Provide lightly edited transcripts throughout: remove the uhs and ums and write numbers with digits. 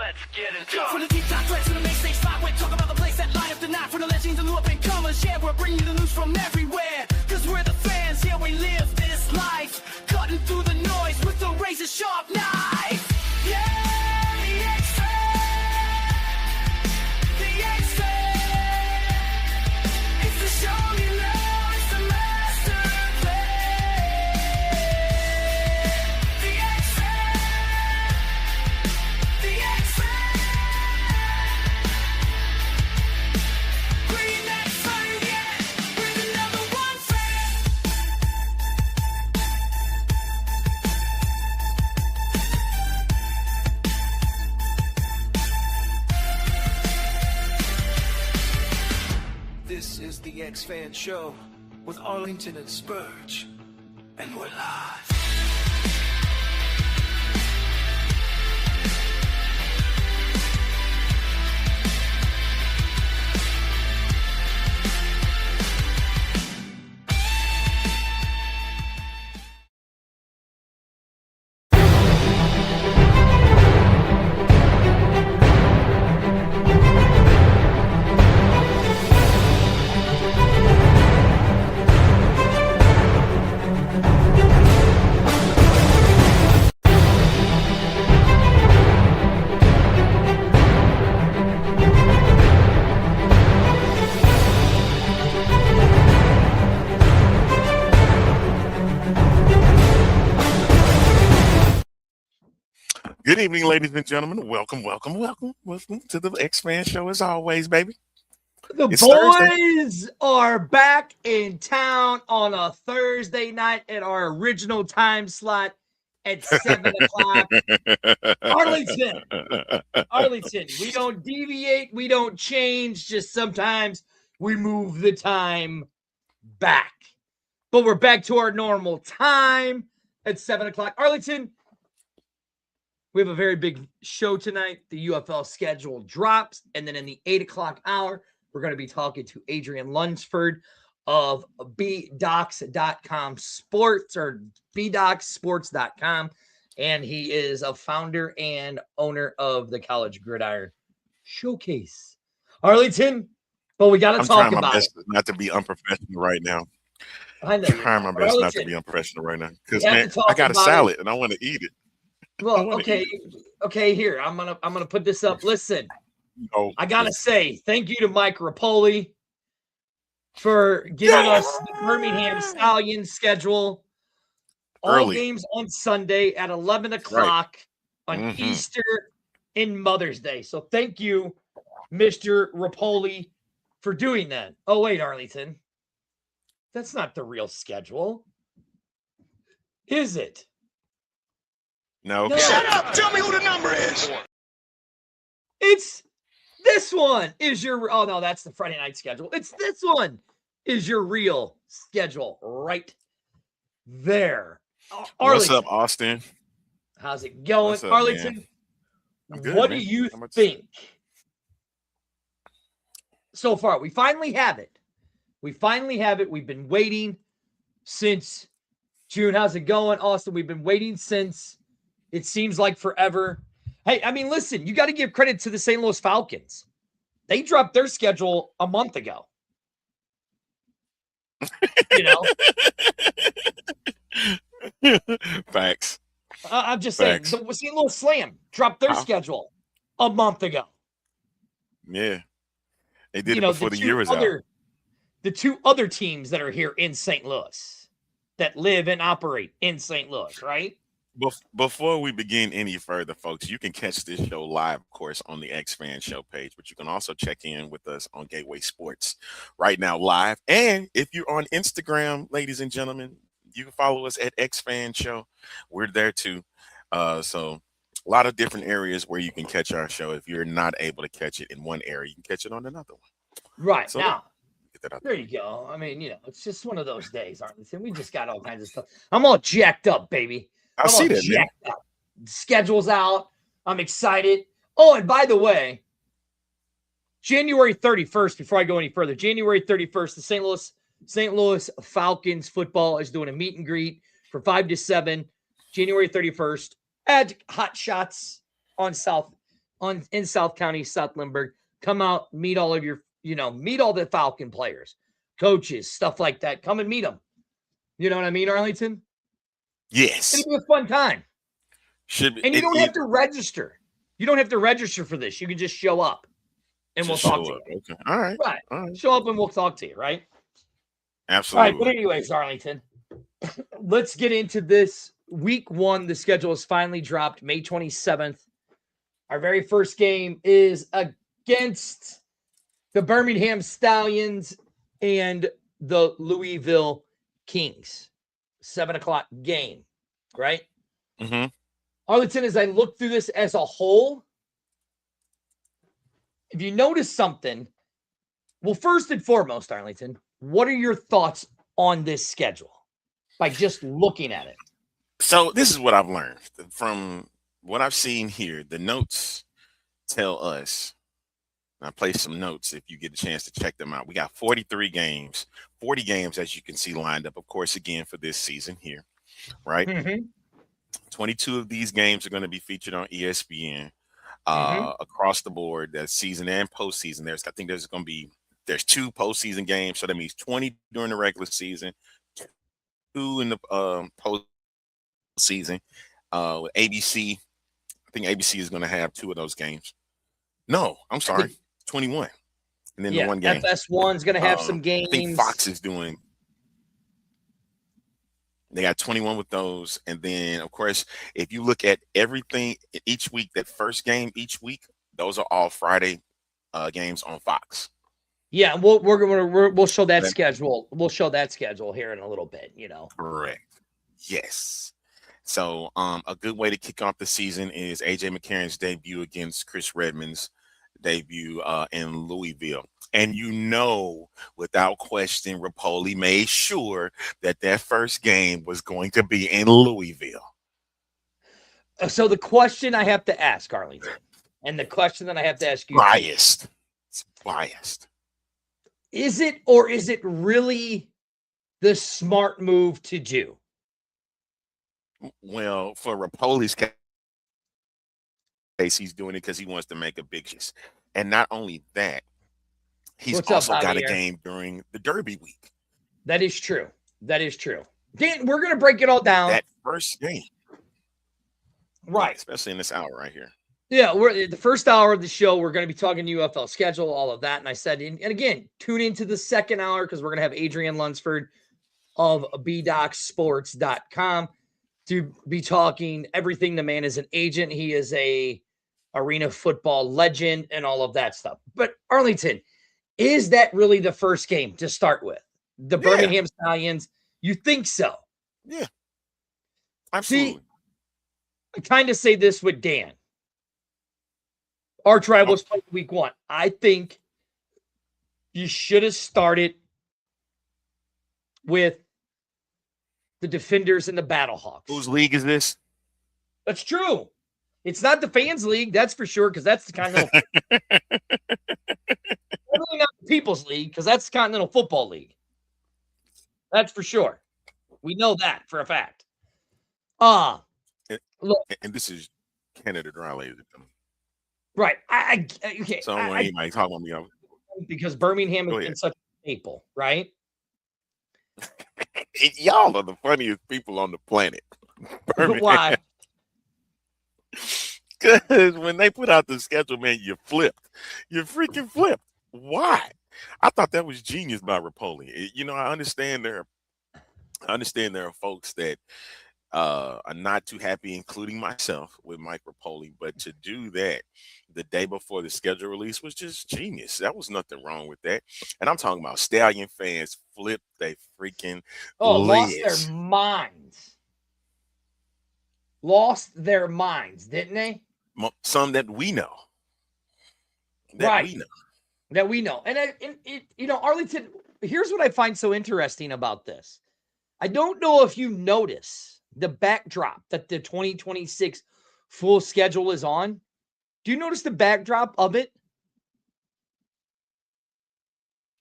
Let's get into it. From the deep top threats to the main stage spot, we're talking about the place that light up the night. For the legends and new up and comers, yeah, we're bringing you the news from everywhere. Cause we're the fans, yeah, we live this life. Cutting through the noise with the razor sharp knife. Yeah, the X-Fan. The X-Fan. It's the show you know, it's the master plan. The X-Fan. The X-Fan. Green X-Fan, yeah, we're the number one fan. This is the X-Fan Show with Arlington and Spurg, and we're live. Good evening, ladies and gentlemen. Welcome to the X-Fan Show as always, baby. The It's boys are back in town on a Thursday night at our original time slot at 7 o'clock. Arlington, we don't deviate, we don't change, just sometimes we move the time back. But we're back to our normal time at 7 o'clock. Arlington, we have a very big show tonight. The UFL schedule drops. And then in the 8 o'clock hour, we're going to be talking to Adrian Lunsford of bdocs.com sports or bdocssports.com. And he is a founder and owner of the College Gridiron Showcase. Arlington, but we got to talk about it. Not to be unprofessional right now. I know. I'm trying my best not to be unprofessional right now. Because, man, I got a salad and I want to eat it. Well, okay. Here, I'm gonna put this up. Listen, I gotta say thank you to Mike Rapoli for giving us the Birmingham Stallions schedule. All Early. games on Sunday at 11 o'clock on Easter and Mother's Day. So thank you, Mr. Rapoli, for doing that. Oh wait, Arlington, that's not the real schedule, is it? No. Shut up! Tell me who the number is! It's this one is your, oh no, that's the Friday night schedule. It's this one is your real schedule right there. What's Arlington, up, Austin? how's it going? What's up, Arlington, man? I'm good, what man. do you How much- think? So far, we finally have it. We've been waiting since June. How's it going, Austin? We've been waiting since, it seems like forever. Hey, I mean, listen, you got to give credit to the St. Louis Falcons. They dropped their schedule a month ago. You know? Facts. I'm just saying, Facts. the St. Louis Slam dropped their schedule a month ago. Yeah. They did You it know, before the year was out. The two other teams that are here in St. Louis that live and operate in St. Louis, right? Before we begin any further, folks, you can catch this show live, of course, on the X-Fan Show page, but you can also check in with us on Gateway Sports right now live. And if you're on Instagram, ladies and gentlemen, you can follow us at X-Fan Show. We're there too. So a lot of different areas where you can catch our show. If you're not able to catch it in one area, you can catch it on another one. Right. So Now, get that out there you go. I mean, you know, it's just one of those days, Arlington. We just got all kinds of stuff. I'm all jacked up, baby. I see that, man. Up. Schedule's out. I'm excited. Oh, and by the way, January 31st, before I go any further, January 31st, the St. Louis Falcons football is doing a meet and greet from 5 to 7, January 31st at Hot Shots on South in South County, South Lindbergh. Come out, meet all of your, meet all the Falcon players, coaches, stuff like that. Come and meet them. You know what I mean, Arlington? Yes. It'll be a fun time. Should be, and you don't have to register. You don't have to register for this. You can just show up and we'll talk to you. Okay. All right. Right. All right. Show up and we'll talk to you, right? Absolutely. All right. But anyways, Arlington, let's get into this. Week 1, the schedule is finally dropped, May 27th. Our very first game is against the Birmingham Stallions and the Louisville Kings. 7 o'clock game, right? Mm-hmm. Arlington, as I look through this as a whole, if you notice something, well, first and foremost, Arlington, what are your thoughts on this schedule by just looking at it? So this is what I've learned from what I've seen here. The notes tell us, and I placed some notes if you get a chance to check them out. We got 43 games, 40 games, as you can see, lined up, of course, again, for this season here, right? Mm-hmm. 22 of these games are going to be featured on ESPN across the board, that season and postseason. I think there's 2 postseason games, so that means 20 during the regular season, 2 in the postseason. With ABC, I think ABC is going to have 2 of those games. No, I'm sorry, 21, and then the one game. FS1's going to have some games. I think Fox is doing. They got 21 with those. And then, of course, if you look at everything each week, that first game each week, those are all Friday games on Fox. Yeah, we'll show that schedule. We'll show that schedule here in a little bit, Correct. Yes. So a good way to kick off the season is AJ McCarron's debut against Chris Redman's debut in Louisville. And without question, Rapoli made sure that first game was going to be in Louisville. So the question I have to ask, Arlington, and the question that I have to ask you. Biased. It's biased. Is it, or is it really the smart move to do? Well, for Rapoli's case, he's doing it because he wants to make a big shift. And not only that, he's also got a game during the Derby week. That is true. Dan, we're going to break it all down. That first game. Right. Especially in this hour right here. Yeah, we're the first hour of the show. We're going to be talking UFL schedule, all of that. And I said, and again, tune into the second hour because we're going to have Adrian Lunsford of bdocsports.com to be talking everything. The man is an agent. He is a arena football legend and all of that stuff. But Arlington, is that really the first game to start with? The Birmingham Stallions? You think so? Yeah. Absolutely. See, I kind of say this with Dan. Our rivals played week 1. I think you should have started with the Defenders and the Battlehawks. Whose league is this? That's true. It's not the Fans League, that's for sure, because that's the Continental. Definitely not the People's League, because that's the Continental Football League. That's for sure. We know that for a fact. Look, and this is Canada Dry, ladies and gentlemen. Right. Okay. So I don't want anybody talking about me. Because Birmingham has been such a staple, right? Y'all are the funniest people on the planet. Why? Because when they put out the schedule, man, you flipped. You freaking flipped. Why? I thought that was genius by Rapoli. I understand there are folks that are not too happy, including myself, with Mike Rapoli, but to do that the day before the schedule release was just genius. That was nothing wrong with that. And I'm talking about Stallion fans flipped they freaking lost their minds. Lost their minds, didn't they? Some that we know. That we know. And Arlington, here's what I find so interesting about this. I don't know if you notice the backdrop that the 2026 full schedule is on. Do you notice the backdrop of it?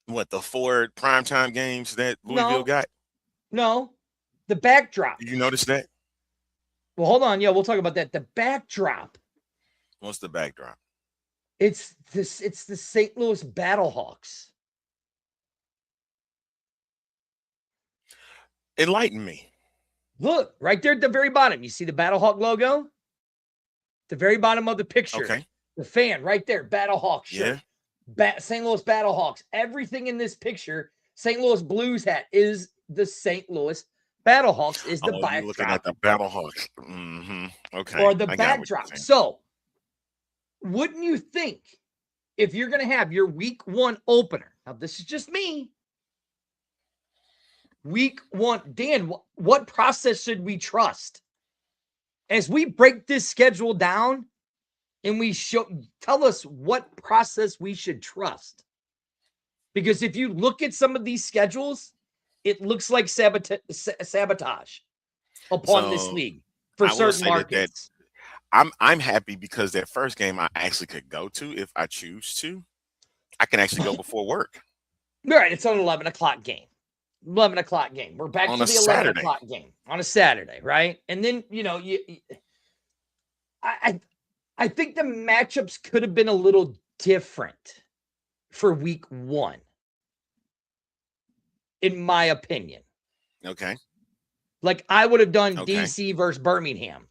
What, the 4 primetime games that Louisville got? No, the backdrop. Did you notice that? Well, hold on. Yeah, we'll talk about that. The backdrop. What's the backdrop? It's the St. Louis Battlehawks. Enlighten me. Look, right there at the very bottom. You see the Battlehawk logo? The very bottom of the picture. Okay. The fan right there, Battlehawk shirt. Yeah. St. Louis Battlehawks. Everything in this picture, St. Louis Blues hat is the St. Louis Battlehawks is the you're looking at the Battlehawks. Mm-hmm. Okay. Or the backdrop. So, wouldn't you think if you're going to have your week 1 opener, now this is just me, week 1, Dan, what process should we trust? As we break this schedule down and we tell us what process we should trust. Because if you look at some of these schedules, it looks like sabotage upon this league for certain markets. I'm happy because that first game I actually could go to if I choose to. I can actually go before work. Right. It's an 11 o'clock game. 11 o'clock game. We're back to the 11 o'clock game on a Saturday, right? And then, I think the matchups could have been a little different for week 1, in my opinion. Okay. Like I would have done DC versus Birmingham.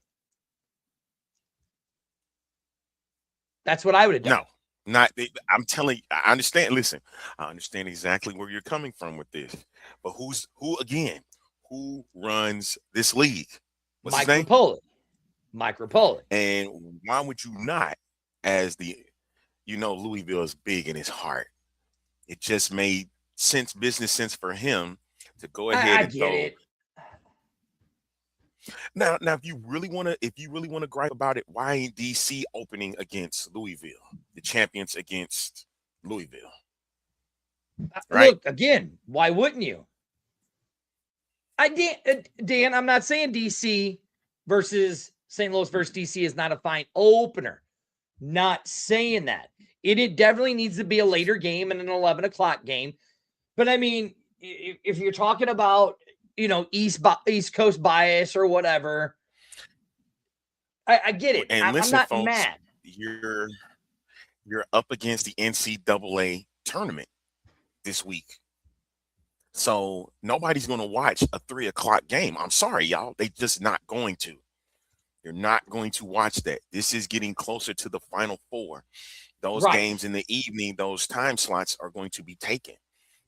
That's what I would have done. No, I'm telling you, I understand. Listen, I understand exactly where you're coming from with this. But who runs this league? What's his name? Mike Rapoli. And why would you not, as Louisville is big in his heart. It just made business sense for him to go ahead and go. It. Now, if you really want to gripe about it, why ain't DC opening against Louisville, the champions against Louisville? Right? Look, again, why wouldn't you? Dan, I'm not saying DC versus St. Louis versus DC is not a fine opener. Not saying that. It definitely needs to be a later game and an 11 o'clock game. But I mean, if you're talking about, East Coast bias or whatever, I get it. And listen, I'm not folks, mad. You're up against the NCAA tournament this week. So nobody's going to watch a 3 o'clock game. I'm sorry, y'all. They just not going to. You're not going to watch that. This is getting closer to the Final Four. Those games in the evening, those time slots are going to be taken.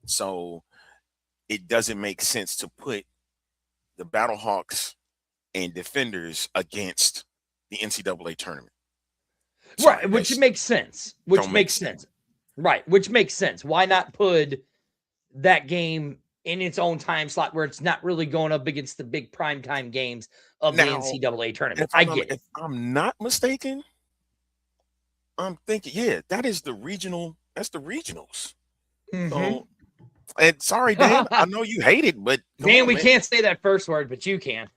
So it doesn't make sense to put the Battlehawks and Defenders against the NCAA tournament. Right, which makes sense. Which makes sense. Right, which makes sense. Why not put that game in its own time slot where it's not really going up against the big primetime games of the NCAA tournament? I get it. If I'm not mistaken, I'm thinking, that is the regional. That's the regionals. Mm-hmm. So, and sorry, Dan, I know you hate it, but Dan, we can't say that first word, but you can.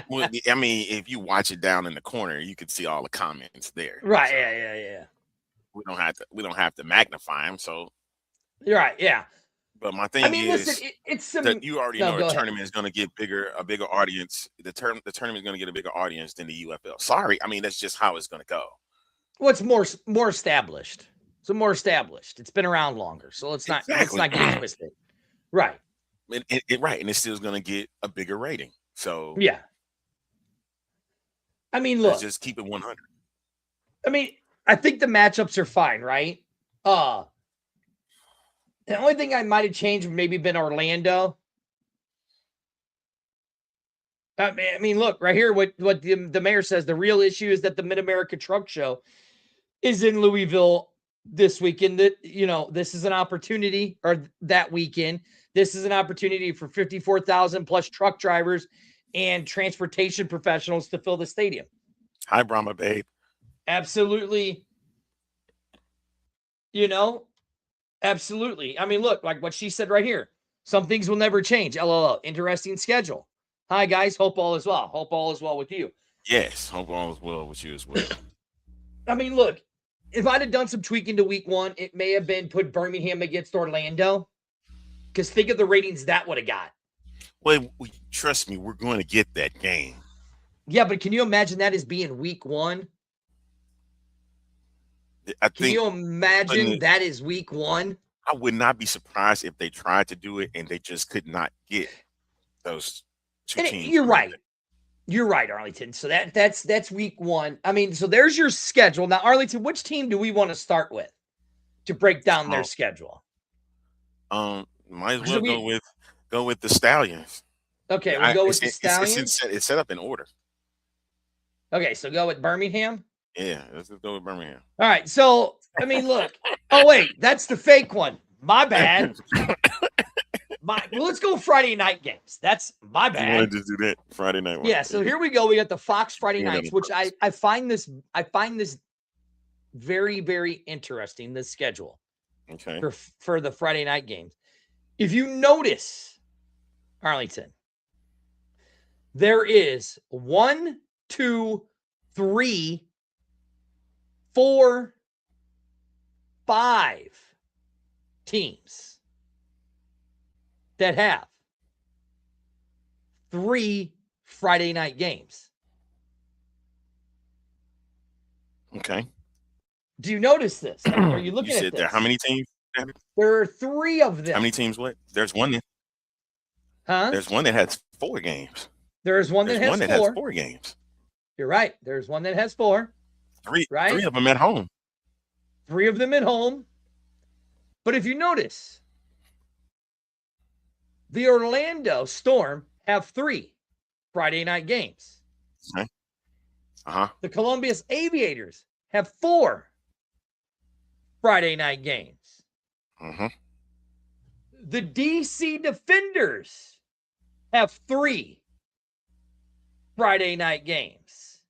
Well, I mean, if you watch it down in the corner, you can see all the comments there. Right? So yeah. We don't have to magnify them. So you're right. Yeah. But my thing is, listen, it's that you already know the tournament is going to get a bigger audience. The tournament is going to get a bigger audience than the UFL. Sorry, I mean that's just how it's going to go. Well, it's more established. So more established. It's been around longer. So let's not get twisted. Right. And it's still going to get a bigger rating. So yeah. I mean, look. Let's just keep it 100. I mean, I think the matchups are fine, right? The only thing I might have changed maybe been Orlando. I mean, look right here. What the mayor says. The real issue is that the Mid-America Truck Show is in Louisville this weekend. That this is an opportunity, or that weekend. This is an opportunity for 54,000 plus truck drivers and transportation professionals to fill the stadium. Hi, Brahma, babe. Absolutely. Absolutely. I mean, look, like what she said right here. Some things will never change. LOL. Interesting schedule. Hi, guys. Hope all is well. Hope all is well with you. Yes. Hope all is well with you as well. I mean, look, if I'd have done some tweaking to week 1, it may have been put Birmingham against Orlando. Because think of the ratings that would have got. Well, trust me, we're going to get that game. Yeah, but can you imagine that as being week 1? I Can think you imagine that is week 1? I would not be surprised if they tried to do it and they just could not get those two teams. You're right. You're right, Arlington. So that's week 1. I mean, so there's your schedule. Now, Arlington, which team do we want to start with to break down their schedule? Might as well go with the Stallions. Okay, we'll go with the Stallions. It's set up in order. Okay, so go with Birmingham. Yeah, let's just go with Birmingham. All right, so I mean, look. Oh wait, that's the fake one. My bad. Well, let's go Friday night games. That's my bad. You want to just do that Friday night one? Yeah. So here we go. We got the Fox Friday nights, which I find this very, very interesting. This schedule. Okay. For the Friday night games, if you notice, Arlington, there is 1, 2, 3, 4, 5 teams that have 3 Friday night games. Okay. Do you notice this? Are you looking at this? There, how many teams? There are 3 of them. How many teams? What? There's one. Huh? There's one that has 4 games. There's one that has 4. Has 4 games. You're right. There's one that has 4. 3. Right? 3 of them at home. 3 of them at home. But if you notice, the Orlando Storm have 3 Friday night games. Okay. Uh-huh. The Columbus Aviators have 4 Friday night games. Uh-huh. The DC Defenders have 3 Friday night games.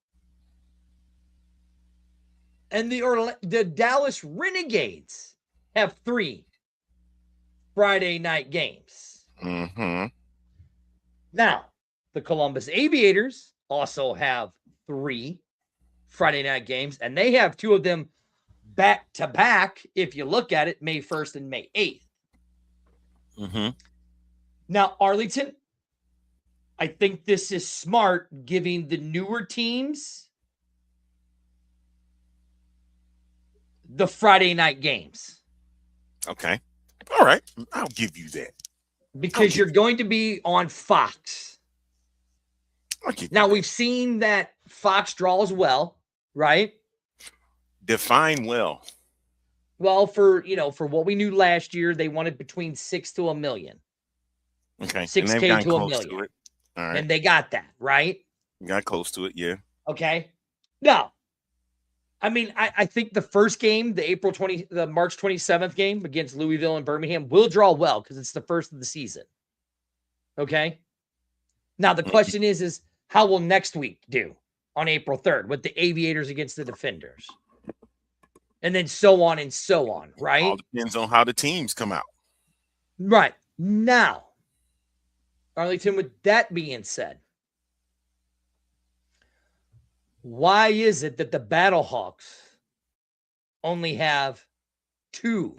And the Dallas Renegades have 3 Friday night games. Mm-hmm. Now, the Columbus Aviators also have 3 Friday night games, and they have 2 of them back to back. If you look at it, May 1st and May 8th. Mm-hmm. Now, Arlington, I think this is smart, giving the newer teams the Friday night games. Okay. All right. I'll give you that. Because you're going to be on Fox. Now, we've seen that Fox draws well, right? Define well. Well, for what we knew last year, they wanted between 6 to $1 million. Okay. $6K to $1 million. All right. And they got that, right? Got close to it, yeah. Okay. Now, I mean, I think the first game, the March 27th game against Louisville and Birmingham will draw well because it's the first of the season. Okay. Now, the question is how will next week do on April 3rd with the Aviators against the Defenders? And then so on and so on, right? All depends on how the teams come out. Right. Now, Arlington, with that being said, why is it that the Battlehawks only have 2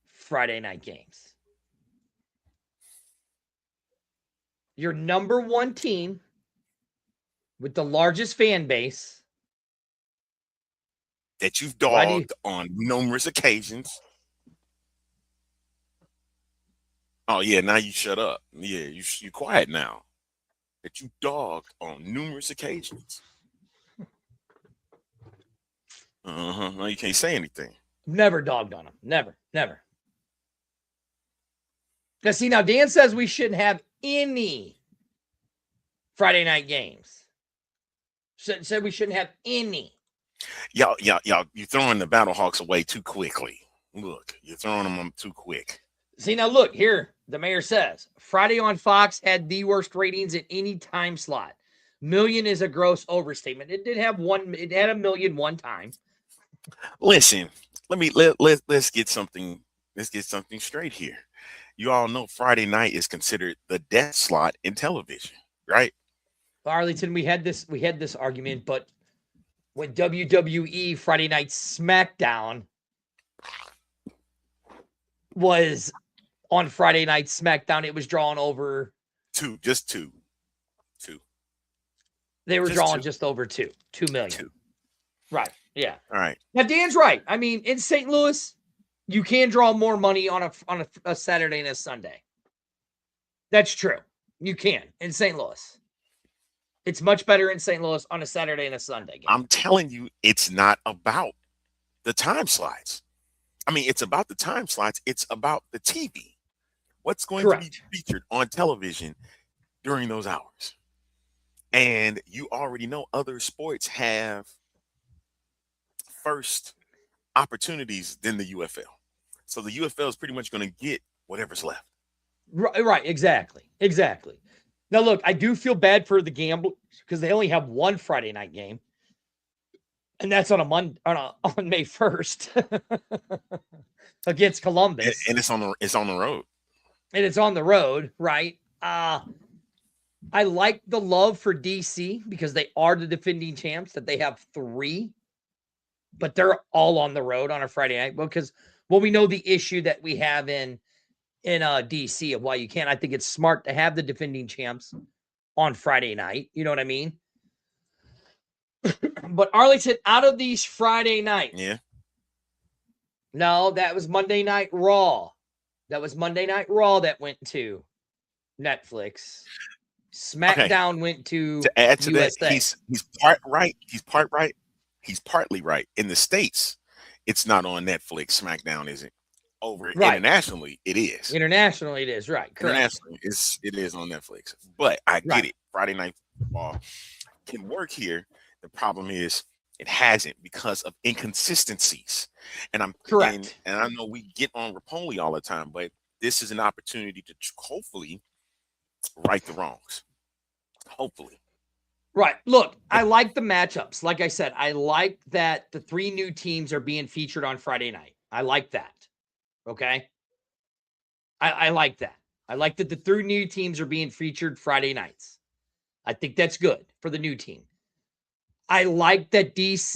Friday night games? Your number 1 team with the largest fan base that you've dogged on numerous occasions. Oh, yeah, now you shut up. Yeah, you quiet now. That you dogged on numerous occasions. Uh-huh. No, you can't say anything. Never dogged on them. Never. Now, see, now Dan says we shouldn't have any Friday night games. Said we shouldn't have any. Y'all, you're throwing the Battlehawks away too quickly. Look, you're throwing them too quick. See, now look here. The mayor says Friday on Fox had the worst ratings at any time slot. Million is a gross overstatement. It did have it had 1 million one time. Listen, let's get something straight here. You all know Friday night is considered the death slot in television, right? Arlington, we had this argument, but when WWE Friday Night SmackDown was on Friday Night SmackDown, it was drawn over just two. They were drawing just over 2 million. 2. Right. Yeah. All right. Now Dan's right. I mean, in St. Louis, you can draw more money on a Saturday and a Sunday. That's true. You can in St. Louis. It's much better in St. Louis on a Saturday and a Sunday game. I'm telling you, it's not about the time slots. I mean, it's about the time slots. It's about the TV. What's going to be featured on television during those hours? And you already know other sports have first opportunities than the UFL. So the UFL is pretty much going to get whatever's left. Right. Exactly. Now, look, I do feel bad for the gamblers because they only have one Friday night game, and that's on on May 1st against Columbus, and it's on the road. And it's on the road, right? I like the love for DC because they are the defending champs. That they have 3, but they're all on the road on a Friday night. Because we know the issue that we have in DC of why you can't. I think it's smart to have the defending champs on Friday night. You know what I mean? But Arlington, out of these Friday nights. Yeah. No, that was Monday Night Raw. That went to Netflix. SmackDown went to add to USA. that, he's part right. He's partly right. In the States, it's not on Netflix. SmackDown isn't. Over internationally, it is. Internationally, it is, right. Correct. Internationally, it is on Netflix. But I get it. Friday Night Football can work here. The problem is it hasn't because of inconsistencies. And I'm correct. And I know we get on Rapoli all the time, but this is an opportunity to hopefully right the wrongs. Hopefully. Right. Look, I like the matchups. Like I said, I like that the 3 new teams are being featured on Friday night. I like that. Okay. I like that. I like that the 3 new teams are being featured Friday nights. I think that's good for the new team. I like that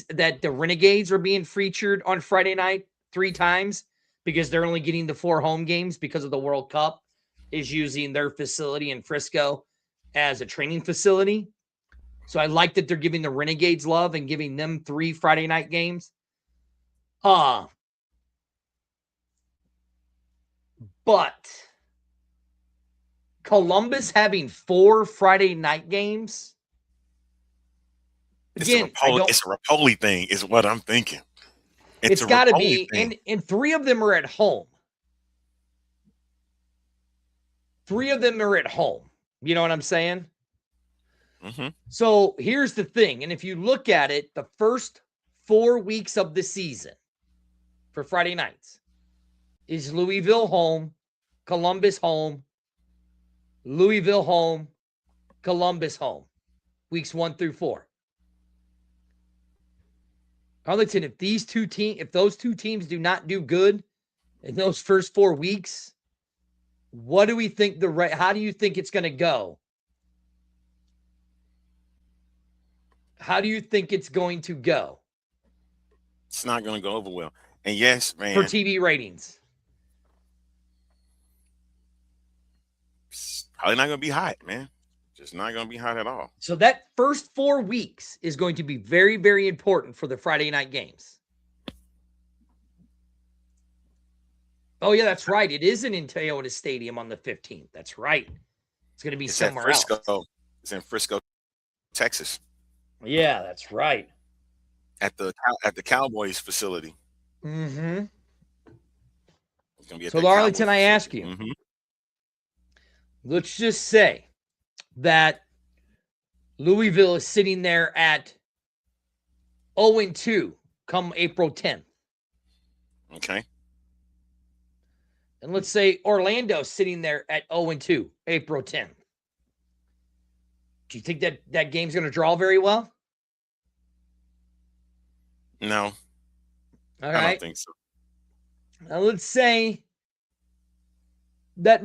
that the Renegades are being featured on Friday night 3 times because they're only getting the 4 home games because of the World Cup is using their facility in Frisco as a training facility. So I like that they're giving the Renegades love and giving them 3 Friday night games. But Columbus having 4 Friday night games. Again, it's a Rapoli thing, is what I'm thinking. It's got to be, and 3 of them are at home. 3 of them are at home. You know what I'm saying? Mm-hmm. So here's the thing. And if you look at it, the first 4 weeks of the season for Friday nights is Louisville home, Columbus home, Louisville home, Columbus home, weeks 1 through 4. Arlington, if those two teams do not do good in those first 4 weeks, what do we think how do you think it's going to go? How do you think it's going to go? It's not going to go over well. And yes, man. For TV ratings. It's probably not going to be hot, man. Just not going to be hot at all. So that first 4 weeks is going to be very, very important for the Friday night games. Oh, yeah, that's right. It isn't in Toyota Stadium on the 15th. That's right. It's going to be somewhere else. It's in Frisco, Texas. Yeah, that's right. At the Cowboys facility. Mm-hmm. It's gonna be at so, Arlington, I ask you, let's just say that Louisville is sitting there at 0-2 come April 10th. Okay. And let's say Orlando's sitting there at 0-2 April 10th. Do you think that game's going to draw very well? No. All right. I don't think so. Now let's say that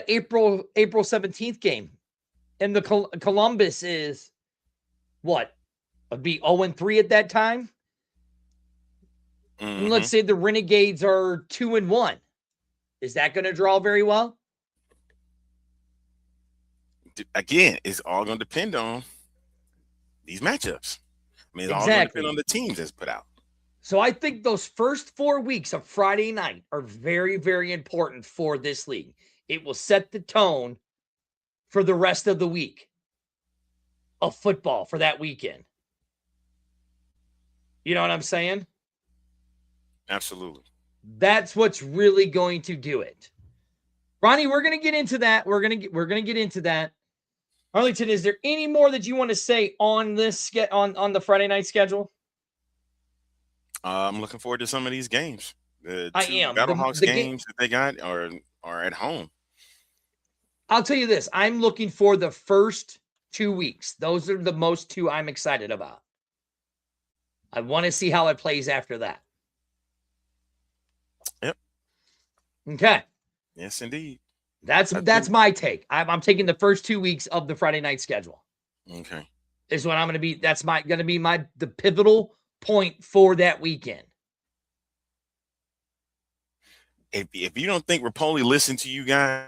April 17th game, and the Columbus is what? Would be 0-3 at that time. And let's say the Renegades are 2-1. Is that going to draw very well? Again, it's all going to depend on these matchups. I mean, it's all going to Exactly. depend on the teams that's put out. So I think those first 4 weeks of Friday night are very, very important for this league. It will set the tone for the rest of the week of football for that weekend. You know what I'm saying? Absolutely. That's what's really going to do it. Ronnie, we're going to get into that. We're going to get into that. Arlington, is there any more that you want to say on this on the Friday night schedule? I'm looking forward to some of these games. The I two am. Battlehawks The games that they got are at home. I'll tell you this. I'm looking for the first 2 weeks. Those are the most two I'm excited about. I want to see how it plays after that. Yep. Okay. Yes, indeed. That's my take. I'm taking the first 2 weeks of the Friday night schedule. Okay. Is what I'm going to be. That's going to be the pivotal point for that weekend. If you don't think Rapoli listened to you guys,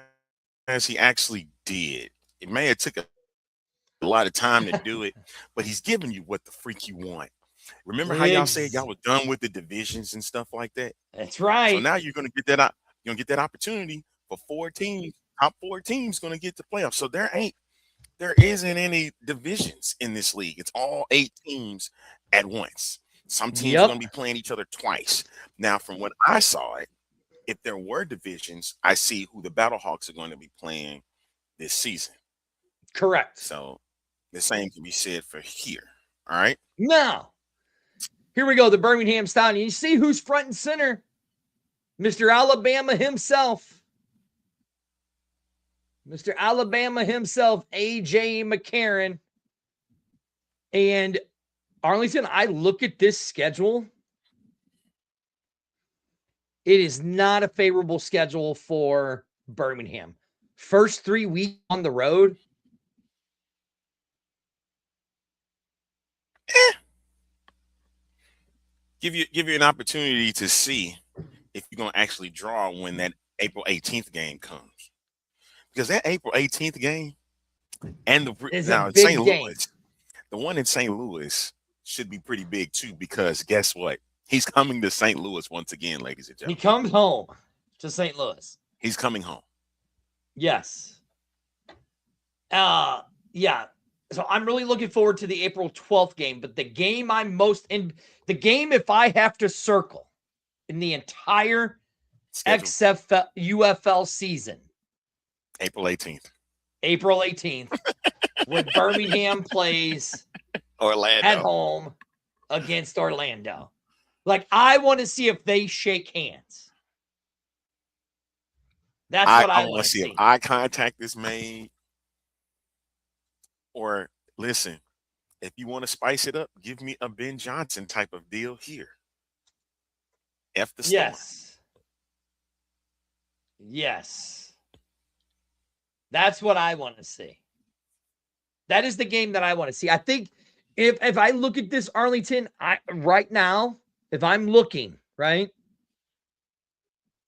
he actually did. It may have took a lot of time to do it, but he's giving you what the freak you want. Remember how y'all said y'all were done with the divisions and stuff like that? That's right. So now you're gonna get that you're gonna get that opportunity for 4 teams, top 4 teams gonna get the playoffs. So there isn't any divisions in this league. It's all 8 teams at once. Some teams are gonna be playing each other twice. Now, from what I saw it, if there were divisions, I see who the Battlehawks are going to be playing this season. Correct. So the same can be said for here. All right. Now, here we go. The Birmingham Stallion. You see who's front and center? Mr. Alabama himself. Mr. Alabama himself, A.J. McCarron. And Arlington, I look at this schedule. It is not a favorable schedule for Birmingham. First 3 weeks on the road. Give you an opportunity to see if you're going to actually draw when that April 18th game comes. Because that April 18th game and St. Louis, the one in St. Louis should be pretty big too, because guess what? He's coming to St. Louis once again, ladies and gentlemen. He comes home to St. Louis. He's coming home. Yes. Yeah. So I'm really looking forward to the April 12th game, but the game if I have to circle in the entire UFL season, April 18th. April 18th, when Birmingham plays Orlando at home against Orlando. Like, I want to see if they shake hands. That's what I want to see. If eye contact is made. Or listen, if you want to spice it up, give me a Ben Johnson type of deal here. F the Storm. Yes. That's what I want to see. That is the game that I want to see. I think if I look at this, Arlington, right now, if I'm looking, right?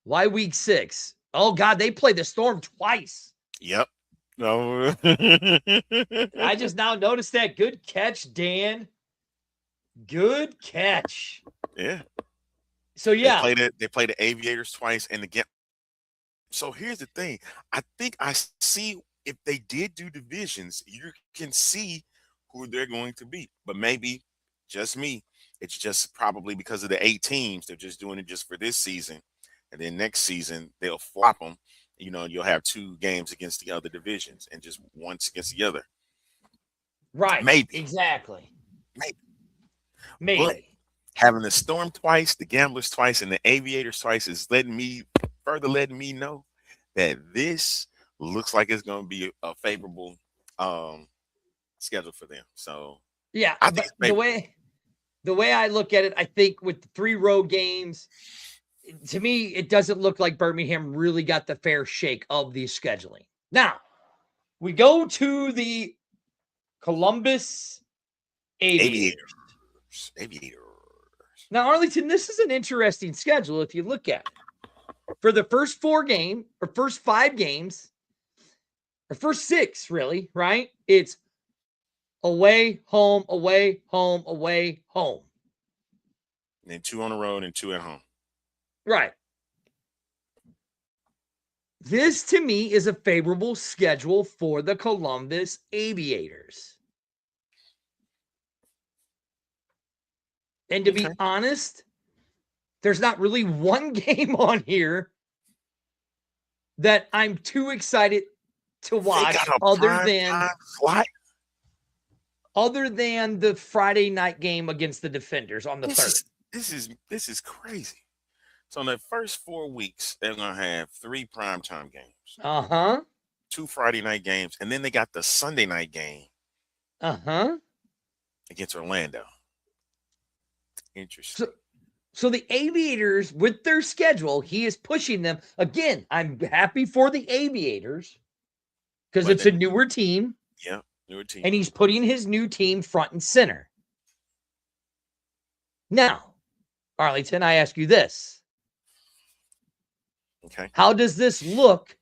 Why week 6? Oh, God, they played the Storm twice. Yep. No. I just now noticed that. Good catch, Dan. Good catch. Yeah. So, yeah. They played the Aviators twice and again. So here's the thing. I think I see if they did do divisions, you can see who they're going to beat. But maybe just me. It's just probably because of the 8 teams. They're just doing it just for this season. And then next season, they'll flop them. You know, you'll have 2 games against the other divisions and just once against the other. Right. Maybe. Exactly. Maybe. But having the Storm twice, the Gamblers twice, and the Aviators twice is letting me know that this looks like it's going to be a favorable schedule for them. So, yeah, I think the way I look at it, I think with the 3 road games, to me, it doesn't look like Birmingham really got the fair shake of the scheduling. Now, we go to the Columbus Aviators. Now, Arlington, this is an interesting schedule if you look at it. For the first 4 games, or first 5 games, or first 6, really, right? It's away, home, away, home, away, home. And then 2 on the road and 2 at home. Right. This, to me, is a favorable schedule for the Columbus Aviators. And to be honest, there's not really one game on here that I'm too excited to watch other than the Friday night game against the Defenders on the 3rd. This is crazy. So in the first 4 weeks, they're gonna have 3 primetime games. 2 Friday night games, and then they got the Sunday night game. Against Orlando. Interesting. So the Aviators, with their schedule, he is pushing them. Again, I'm happy for the Aviators because it's a newer team. Yeah, newer team. And he's putting his new team front and center. Now, Arlington, I ask you this. Okay. How does this look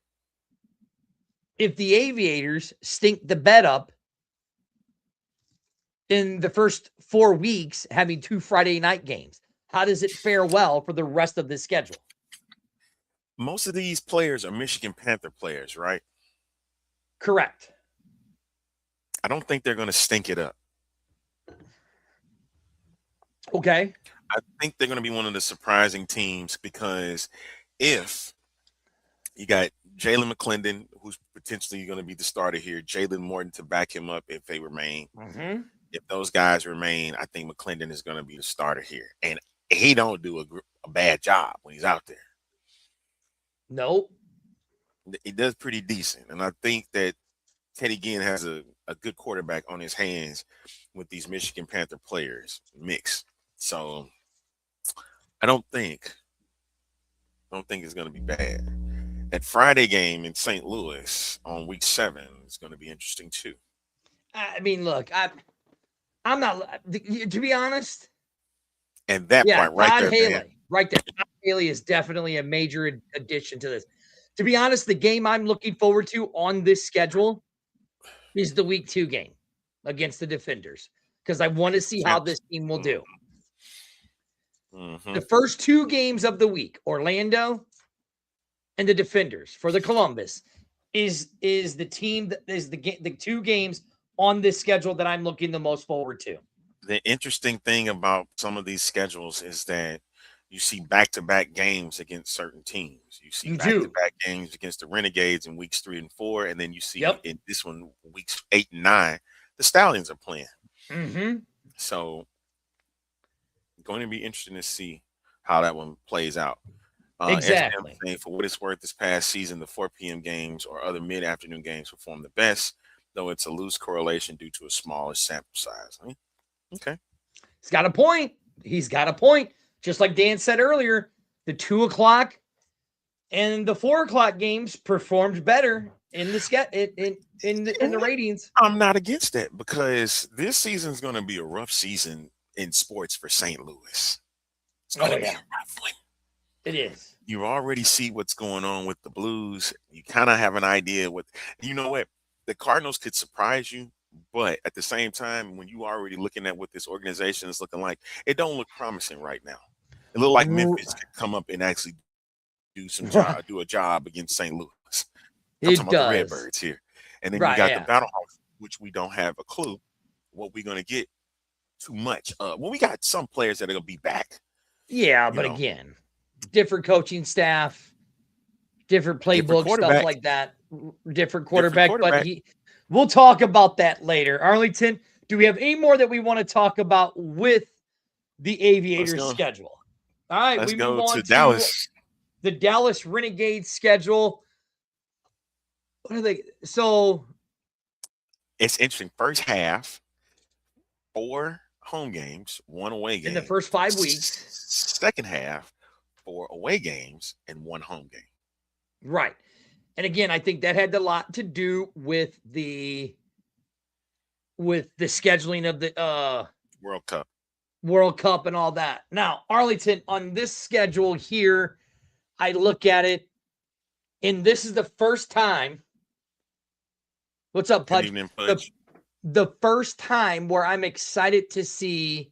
if the Aviators stink the bed up in the first 4 weeks, having 2 Friday night games? How does it fare well for the rest of the schedule? Most of these players are Michigan Panther players, right? Correct. I don't think they're going to stink it up. Okay. I think they're going to be one of the surprising teams because if you got Jalen McClendon, who's potentially going to be the starter here, Jalen Morton to back him up if they remain. If those guys remain, I think McClendon is going to be the starter here. And he don't do a bad job when he's out there. Nope. He does pretty decent. And I think that Teddy Ginn has a good quarterback on his hands with these Michigan Panther players mix. So I don't think it's going to be bad. That Friday game in St. Louis on week 7 is going to be interesting too. I mean, look, I'm not, to be honest. And that part right there, Haley, man. right there. Todd Haley is definitely a major addition to this. To be honest, the game I'm looking forward to on this schedule is the week 2 game against the Defenders because I want to see how this team will do. The first 2 games of the week, Orlando and the Defenders for the Columbus, is the team that is the 2 games on this schedule that I'm looking the most forward to. The interesting thing about some of these schedules is that you see back-to-back games against certain teams. You see back-to-back games against the Renegades in weeks 3 and 4, and then you see in this one, weeks 8 and 9, the Stallions are playing. So going to be interesting to see how that one plays out. Exactly. For what it's worth, this past season, the 4 p.m. games or other mid-afternoon games perform the best, though it's a loose correlation due to a smaller sample size. Okay. He's got a point. Just like Dan said earlier, the 2 o'clock and the 4 o'clock games performed better in the ratings. I'm not against that because this season is going to be a rough season in sports for St. Louis. It's going to be a rough one. It is. You already see what's going on with the Blues. You kind of have an idea what the Cardinals could surprise you, but at the same time, when you already looking at what this organization is looking like, it don't look promising right now. It look like Memphis could come up and actually do a job against St. Louis. I'm talking about the Redbirds here. And then you got the Battlehawks, which we don't have a clue what we're going to get too much of. Well, we got some players that are going to be back. Yeah, but again, different coaching staff, different playbook, stuff like that. Different quarterback. But we'll talk about that later. Arlington, do we have any more that we want to talk about with the Aviators schedule? All right, let's we go move on to Dallas. The Dallas Renegades schedule. What are they? So it's interesting. First half, 4 home games, 1 away game. In the first 5 weeks. Second half, 4 away games and 1 home game. Right. And again, I think that had a lot to do with the scheduling of the World Cup and all that. Now, Arlington, on this schedule here, I look at it, and this is the first time. What's up, Pudge? the first time where I'm excited to see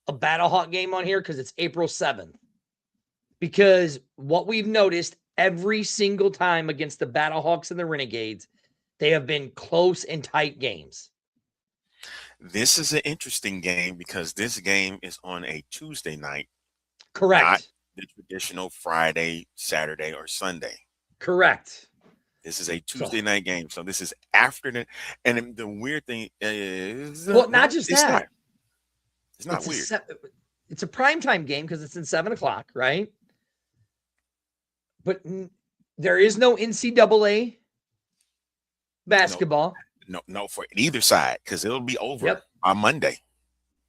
a Battlehawk game on here because it's April 7th. Because what we've noticed every single time against the Battlehawks and the Renegades, they have been close and tight games. This is an interesting game because this game is on a Tuesday night. Correct. Not the traditional Friday, Saturday, or Sunday. Correct. This is a Tuesday night game. So this is after the, and the weird thing is, well, not just that. It's not weird. It's a primetime game because it's in 7 o'clock, right? But there is no NCAA basketball. No, for either side because it'll be over on Monday.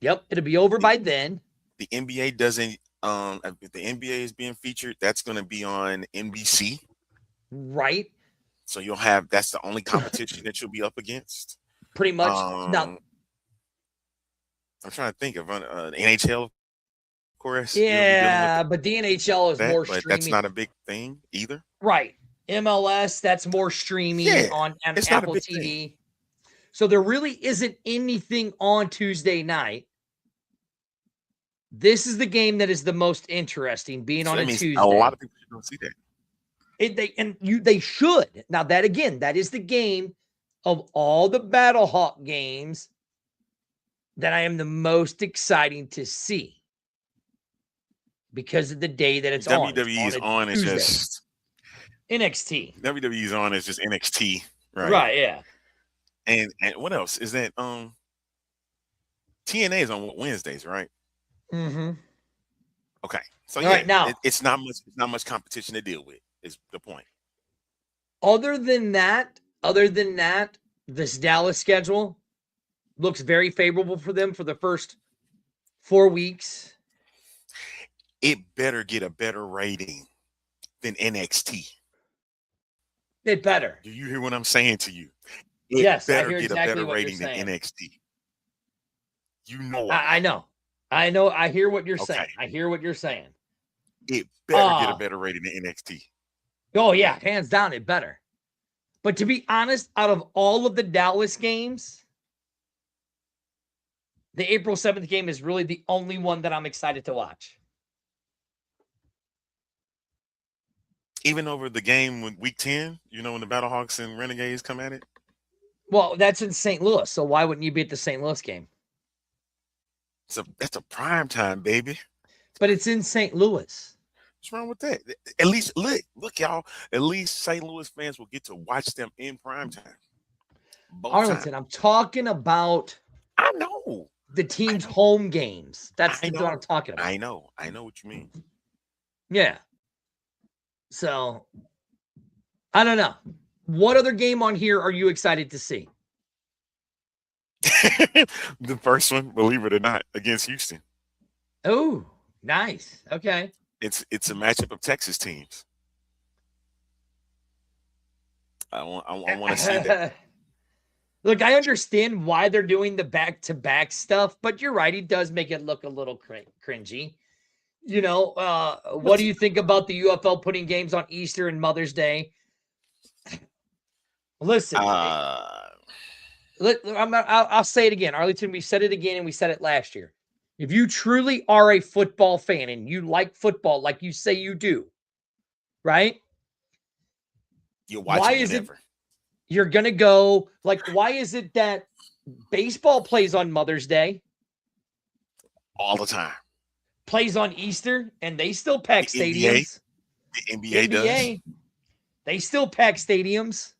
Yep, it'll be over by then. The NBA doesn't. If the NBA is being featured, that's going to be on NBC, right? So you'll have that's the only competition that you'll be up against. Pretty much. Now, I'm trying to think of NHL, of course. Yeah, but the NHL is more streaming. But that's not a big thing either. Right. MLS, that's more streaming on Apple TV. Thing. So there really isn't anything on Tuesday night. This is the game that is the most interesting, being on a Tuesday. A lot of people don't see that. They should. Now, that again, that is the game of all the Battlehawk games that I am the most exciting to see because of the day that it's on. WWE's on is just NXT. WWE's on is just NXT, right? Right, yeah. And what else is that? TNA is on Wednesdays, right? Mm-hmm. Okay, so right, now it's not much competition to deal with. Is the point? Other than that, this Dallas schedule looks very favorable for them for the first 4 weeks. It better get a better rating than NXT. It better. Do you hear what I'm saying to you? Yes, better I hear get exactly a better what rating you're saying. than NXT. You know, I know. I hear what you're saying. I hear what you're saying. It better get a better rating than NXT. Oh yeah, hands down, it better. But to be honest, out of all of the Dallas games, the April 7th game is really the only one that I'm excited to watch. Even over the game with week 10, when the Battlehawks and Renegades come at it? Well, that's in St. Louis, so why wouldn't you be at the St. Louis game? That's a prime time, baby. But it's in St. Louis. What's wrong with that? At least, look, y'all, at least St. Louis fans will get to watch them in prime time. Arlington, I'm talking about I know. The team's home games. That's what I'm talking about. I know what you mean. Yeah. So, I don't know. What other game on here are you excited to see? The first one, believe it or not, against Houston. Oh, nice. Okay. It's a matchup of Texas teams. I want to see that. Look, I understand why they're doing the back-to-back stuff, but you're right. It does make it look a little cringy. What do you think about the UFL putting games on Easter and Mother's Day? Listen, I'll say it again. Arlington, we said it again and we said it last year. If you truly are a football fan and you like football like you say you do, right? You're watching you're going to go, why is it that baseball plays on Mother's Day? All the time. Plays on Easter, and they still pack stadiums. The NBA does. They still pack stadiums.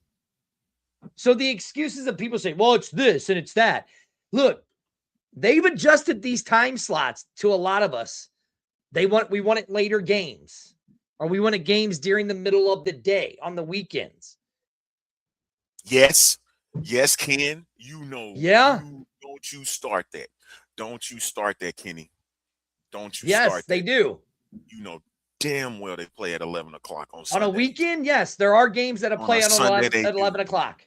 So the excuses that people say, well, it's this and it's that. Look, they've adjusted these time slots to a lot of us. We want it later games, or we want it games during the middle of the day on the weekends. Yes, Ken. Yeah. Don't you start that. Don't you start that, Kenny. Don't you start that. Yes, they do. You know damn well they play at 11 o'clock on Sunday. On a weekend, yes. There are games that play at 11 o'clock.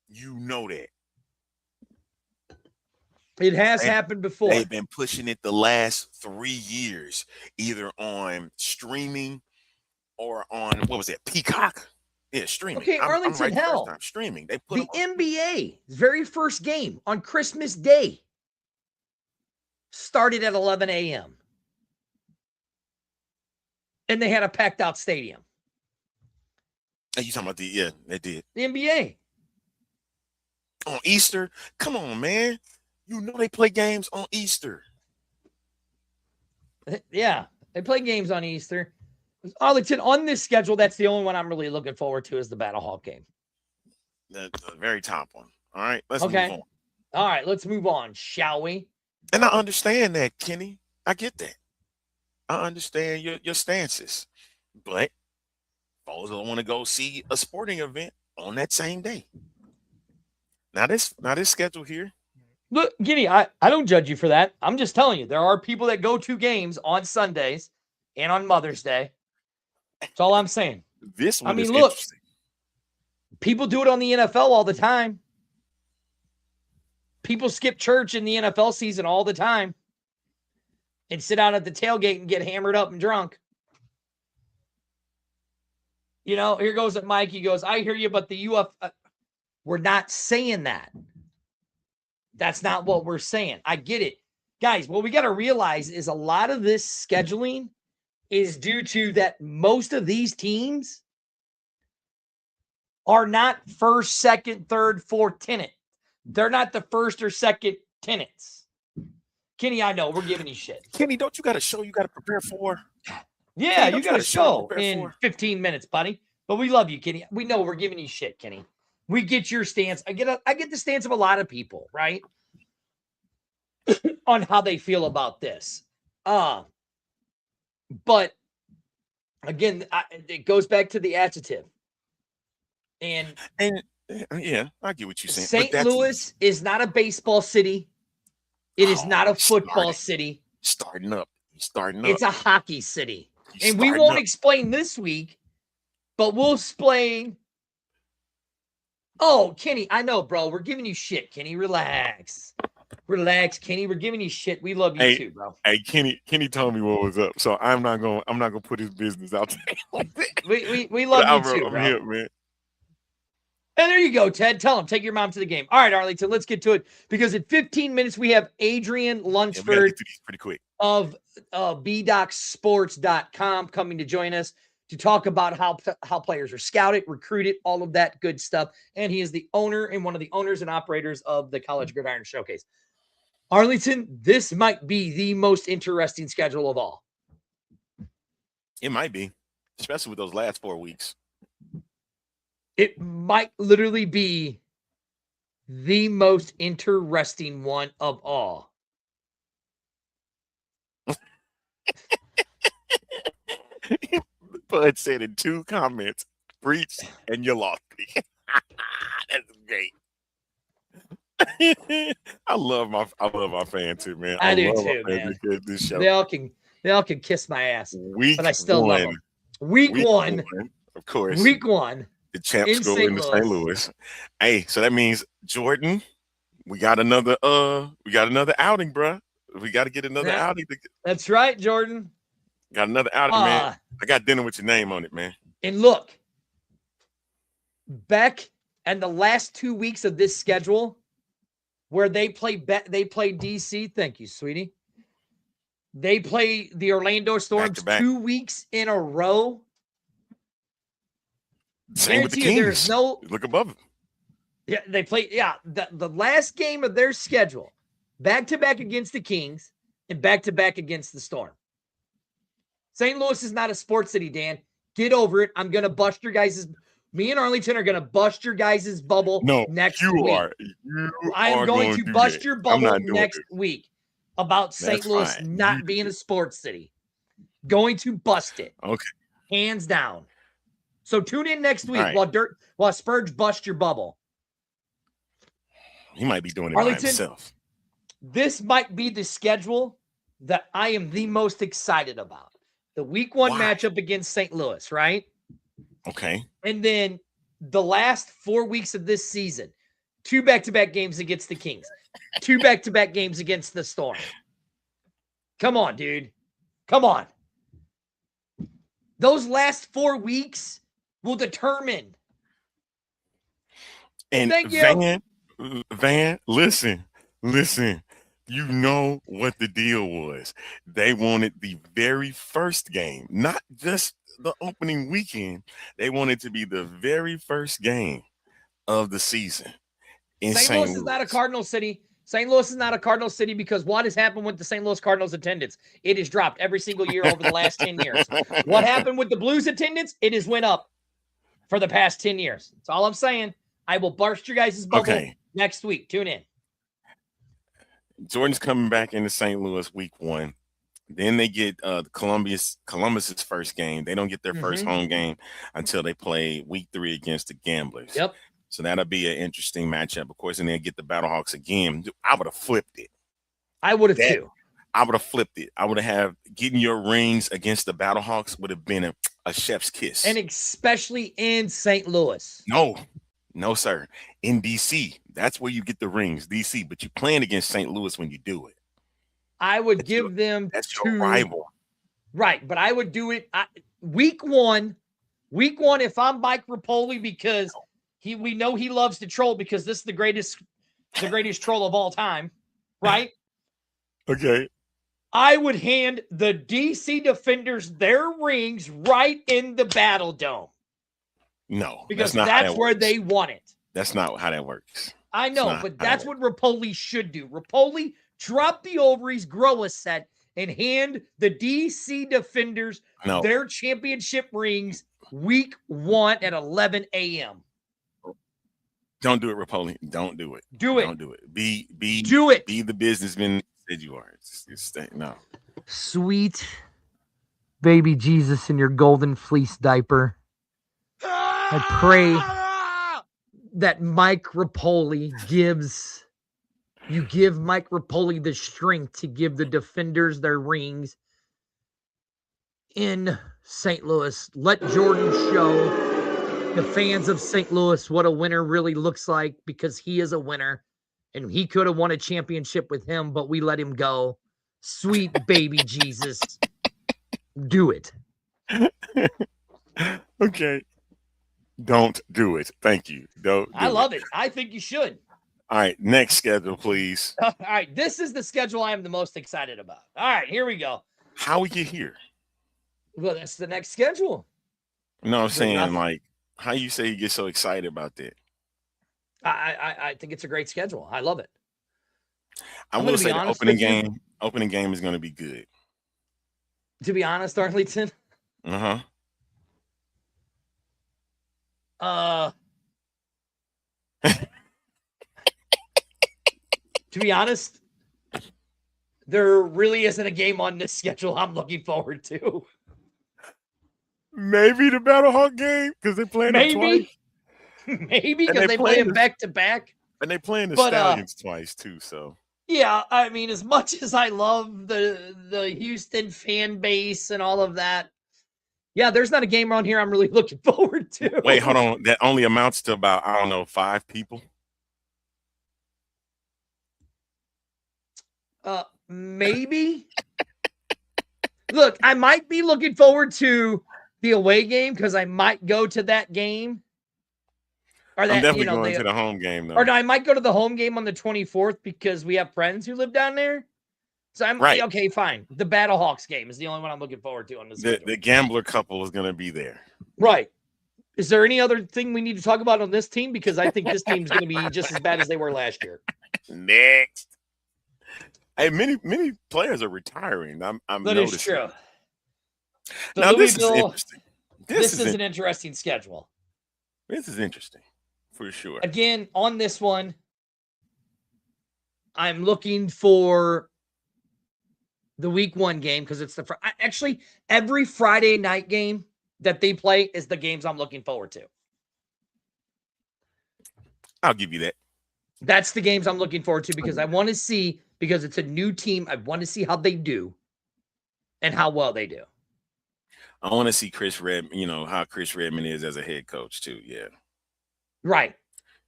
You know that. It has happened before. They've been pushing it the last 3 years, either on streaming or on, Peacock? Yeah, streaming. Okay, I'm Arlington, right the first hell, time. Streaming. They put the them on. NBA's very first game on Christmas Day started at 11 a.m. And they had a packed out stadium. Are you talking about yeah, they did. The NBA. On Easter? Come on, man. You know they play games on Easter. Yeah, they play games on Easter. Arlington, on this schedule, that's the only one I'm really looking forward to is the Battlehawk game. The very top one. All right, let's move on. All right, let's move on, shall we? And I understand that, Kenny. I get that. I understand your stances. But folks don't want to go see a sporting event on that same day. Now this schedule here. Look, Giddy, I don't judge you for that. I'm just telling you, there are people that go to games on Sundays and on Mother's Day. That's all I'm saying. This one I mean, is look, interesting. people do it on the NFL all the time. People skip church in the NFL season all the time and sit out at the tailgate and get hammered up and drunk. You know, here goes Mike. He goes, I hear you, but the we're not saying that. That's not what we're saying. I get it. Guys, what we got to realize is a lot of this scheduling is due to that most of these teams are not first, second, third, fourth tenant. They're not the first or second tenants. Kenny, I know we're giving you shit. Kenny, don't you got a show you got to prepare for? Yeah, Kenny, you got a show in for? 15 minutes, buddy. But we love you, Kenny. We know we're giving you shit, Kenny. We get your stance. I get the stance of a lot of people, right? On how they feel about this. But again, it goes back to the adjective. And yeah, I get what you're saying. St. Louis is not a baseball city. It is not a football city. Starting up. It's a hockey city. And we won't explain this week, but we'll explain. Oh, Kenny, I know, bro. We're giving you shit, Kenny. Relax, Kenny. We're giving you shit. We love you too, bro. Hey, Kenny told me what was up, so I'm not gonna put his business out there. we love you too, bro. Here, man. And there you go, Ted. Tell him, take your mom to the game. All right, Arlington, let's get to it because in 15 minutes we have Adrian Lunsford pretty quick of bdocsports.com coming to join us to talk about how players are scouted, recruited, all of that good stuff. And he is the owner and one of the owners and operators of the College Gridiron Showcase. Arlington, this might be the most interesting schedule of all. It might be, especially with those last 4 weeks. It might literally be the most interesting one of all. Bud said in 2 comments, preach and you lost me. That's great. I love my fans too, man. I do too, man. This show. They all can kiss my ass. But I still love them. Week one, of course. Week one. The champs go into St. Louis. Hey, so that means Jordan, we got another outing, bro. We got to get another outing. That's right, Jordan. Got another outing, man. I got dinner with your name on it, man. And look, Beck and the last 2 weeks of this schedule where they play DC. Thank you, sweetie. They play the Orlando Storms back. 2 weeks in a row. Same with the Kings. There's look above them. Yeah, they play. Yeah, the last game of their schedule, back-to-back against the Kings and back-to-back against the Storm. St. Louis is not a sports city, Dan. Get over it. I'm going to bust your guys' – me and Arlington are going to bust your guys' bubble next week. I'm going to bust your bubble next week about St. Louis not being a sports city. Going to bust it. Okay. Hands down. So tune in next week while Spurge busts your bubble. He might be doing it by himself. This might be the schedule that I am the most excited about. The week one matchup against St. Louis, right? Okay. And then the last 4 weeks of this season, 2 back-to-back games against the Kings, 2 back-to-back games against the Storm. Come on, dude. Come on. Those last 4 weeks will determine And Thank you. Van, listen. You know what the deal was. They wanted the very first game, not just the opening weekend. They wanted to be the very first game of the season in St. St. Louis is not a Louis. Cardinal city. St. Louis is not a Cardinal city because what has happened with the St. Louis Cardinals attendance? It has dropped every single year over the last 10 years. What happened with the Blues attendance? It has went up for the past 10 years. That's all I'm saying. I will burst your guys' bubble next week. Tune in. Jordan's coming back into St. Louis week 1. Then they get Columbus's first game. They don't get their first home game until they play week 3 against the Gamblers. Yep. So that'll be an interesting matchup, of course. And then get the Battlehawks again. I would have flipped it. I would have too. I would have flipped it. I would have getting your rings against the Battlehawks would have been a chef's kiss. And especially in St. Louis. No, sir. In DC, that's where you get the rings, DC. But you're playing against St. Louis when you do it. I would give them that's your rival. Right, but I would do it week one. Week 1, if I'm Mike Rapoli, because we know he loves to troll because this is the greatest troll of all time, right? Okay. I would hand the DC Defenders their rings right in the Battle Dome. No, because that's where they want it. That's not how that works. I know, but that's what Rapoli should do. Rapoli, drop the ovaries, grow a set, and hand the DC Defenders their championship rings week 1 at 11 a.m. Don't do it, Rapoli. Don't do it. Do it. Don't do it. Be the businessman that you are. No. Sweet baby Jesus in your golden fleece diaper. I pray that Mike Rapoli give Mike Rapoli the strength to give the Defenders their rings in St. Louis. Let Jordan show the fans of St. Louis what a winner really looks like, because he is a winner and he could have won a championship with him, but we let him go. Sweet baby Jesus. Do it. Okay. Don't do it. Thank you. I love it. I think you should. All right. Next schedule, please. All right. This is the schedule I am the most excited about. All right. Here we go. How we get here? Well, that's the next schedule. No, I'm saying, like, how you say you get so excited about that? I think it's a great schedule. I love it. I will say the opening game is going to be good. To be honest, Arlington. To be honest, there really isn't a game on this schedule I'm looking forward to. Maybe the Battlehawk game, because they're playing them twice. Maybe because they play them back to back. And they're playing the Stallions twice too. So yeah, I mean, as much as I love the Houston fan base and all of that, yeah, there's not a game around here I'm really looking forward to. Wait, hold on. That only amounts to about, I don't know, 5 people. Maybe. Look, I might be looking forward to the away game because I might go to that game. Or that, I'm definitely going to the home game, though. Or no, I might go to the home game on the 24th because we have friends who live down there. So I'm okay, fine. The Battlehawks game is the only one I'm looking forward to on this. The gambler couple is going to be there. Right. Is there any other thing we need to talk about on this team? Because I think this team's going to be just as bad as they were last year. Next. Hey, many players are retiring. I'm that noticing. Is true. Now, this is interesting. This is an interesting schedule. This is interesting, for sure. Again, on this one, I'm looking for the week 1 game because it's actually every Friday night game that they play is the games I'm looking forward to. I'll give you that. That's the games I'm looking forward to because I want to see, because it's a new team, I want to see how they do and how well they do. I want to see how Chris Redmond is as a head coach too. Yeah. Right.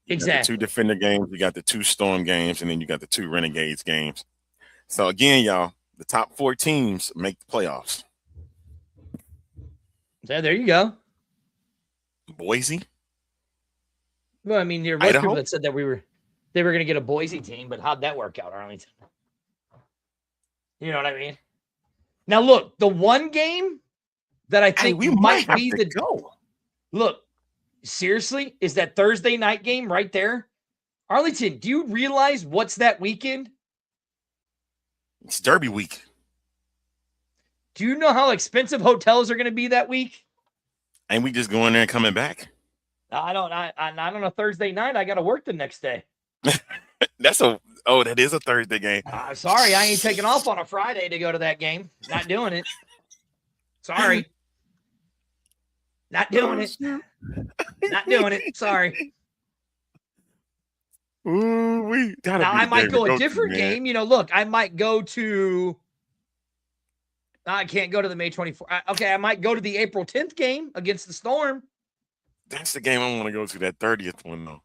You exactly. The 2 Defender games, you got the 2 Storm games, and then you got the 2 Renegades games. So again, y'all, the top 4 teams make the playoffs. Yeah, there you go. Boise. Well, I mean, there was Idaho? people that said that they were going to get a Boise team, but how'd that work out, Arlington? You know what I mean? Now, look, the one game that I think we might have be to the go. look, seriously, is that Thursday night game right there? Arlington, do you realize what's that weekend? It's Derby week. Do you know how expensive hotels are going to be that week? Ain't we just going there and coming back? I don't. Not on a Thursday night. I got to work the next day. That is a Thursday game. Sorry, I ain't taking off on a Friday to go to that game. Not doing it. Sorry. Not doing it. Not doing it. Sorry. Ooh, we gotta. Now I might go a different game. You know, look, I might go to. I can't go to the May 24th. Okay, I might go to the April 10th game against the Storm. That's the game I want to go to. That 30th one though.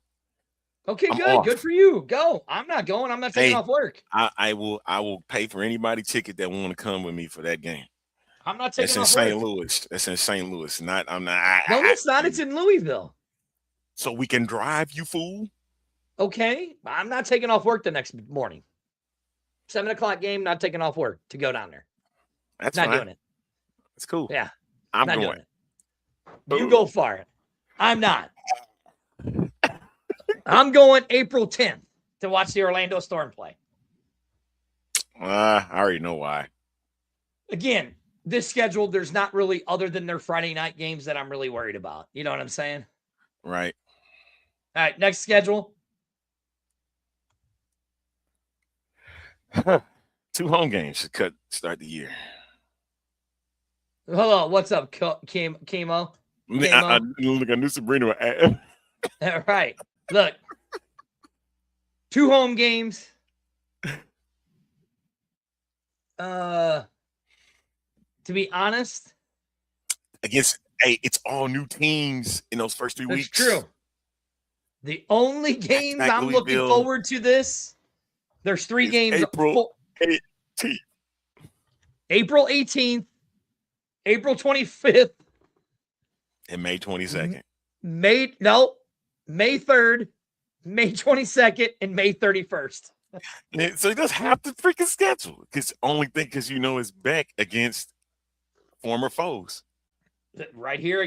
Okay, I'm good. off. Good for you. Go. I'm not going. I'm not taking off work. I will pay for anybody ticket that want to come with me for that game. I'm not taking That's off in work. St. Louis. That's in St. Louis. No, it's not. It's in Louisville. So we can drive, you fool. Okay. I'm not taking off work the next morning. 7 o'clock game, not taking off work to go down there. That's not fine. doing it. It's cool. Yeah. I'm not going. doing it. You go for it. I'm not. I'm going April 10th to watch the Orlando Storm play. I already know why. Again, this schedule, there's not really, other than their Friday night games, that I'm really worried about. You know what I'm saying? Right. All right, next schedule. 2 home games to start the year. Hello, what's up, Chemo? I look, I knew Sabrina would add. All right. Look. 2 home games. To be honest. It's all new teams in those first 3 weeks. That's true. The only games I'm looking forward to this, there's 3 games. April 18th. April 18th, April 25th, and May 22nd. May 3rd, May 22nd, and May 31st. So he does have the freaking schedule. Because you know it's back against former foes. Right here,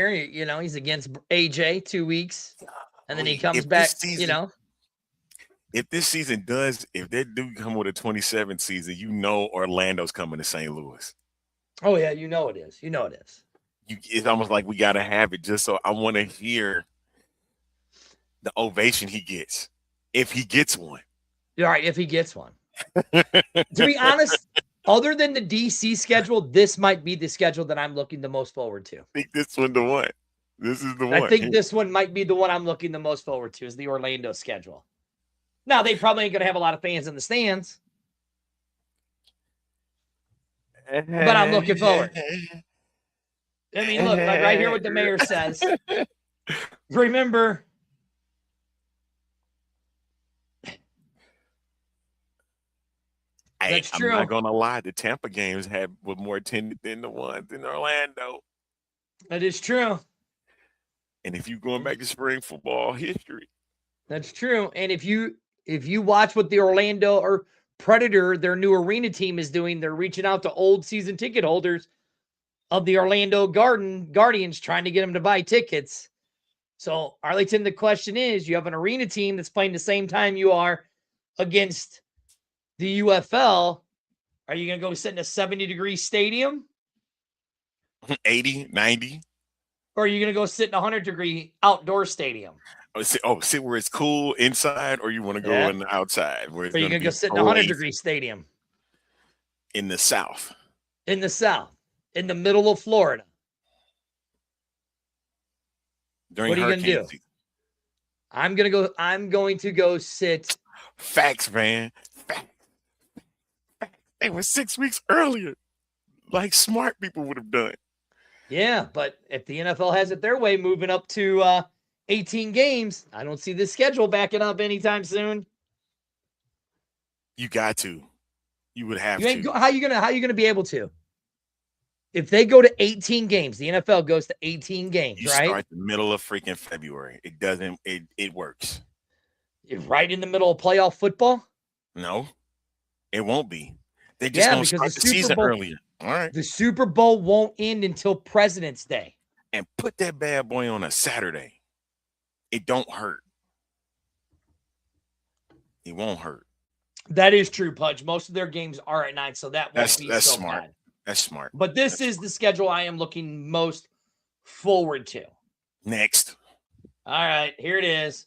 you know, he's against AJ 2 weeks. And then he comes back, you know. If they do come with a 27th season, you know Orlando's coming to St. Louis. Oh, yeah, you know it is. It's almost like we got to have it just so I want to hear the ovation he gets. If he gets one. All right, if he gets one. To be honest, other than the DC schedule, this might be the schedule that I'm looking the most forward to. I think this one the one. This is the one. I think this one might be the one I'm looking the most forward to, is the Orlando schedule. Now, they probably ain't going to have a lot of fans in the stands. But I'm looking forward. I mean, look, like right here what the mayor says. Remember, that's true. I'm not going to lie. The Tampa games were more attended than the ones in Orlando. That is true. And if you're going back to spring football history. That's true. And if you watch what the Orlando or Predator, their new arena team, is doing, they're reaching out to old season ticket holders of the Orlando Guardians, trying to get them to buy tickets. So, Arlington, the question is, you have an arena team that's playing the same time you are against the UFL. Are you going to go sit in a 70-degree stadium? 80, 90? Or are you going to go sit in a 100-degree outdoor stadium? Sit where it's cool inside, or you want to go in the outside? Where it's or you going to go sit in a 100-degree stadium? In the South. In the South. In the middle of Florida. During what are you going to do? Season. I'm going to go sit. Facts, man. Facts. They were 6 weeks earlier. Like smart people would have done. Yeah, but if the NFL has it their way, moving up to 18 games, I don't see this schedule backing up anytime soon. You got to. You would have to. How you gonna be able to? if they go to 18 games, the NFL goes to 18 games, You right? start the middle of freaking February. It doesn't. It works. Right in the middle of playoff football. No, it won't be. They just gonna because start the season earlier. All right, the Super Bowl won't end until President's Day. and put that bad boy on a Saturday. It don't hurt. It won't hurt. That is true, Pudge. Most of their games are at night, so that won't be so smart. bad. That's smart. But this is the schedule I am looking most forward to. Next. All right, here it is.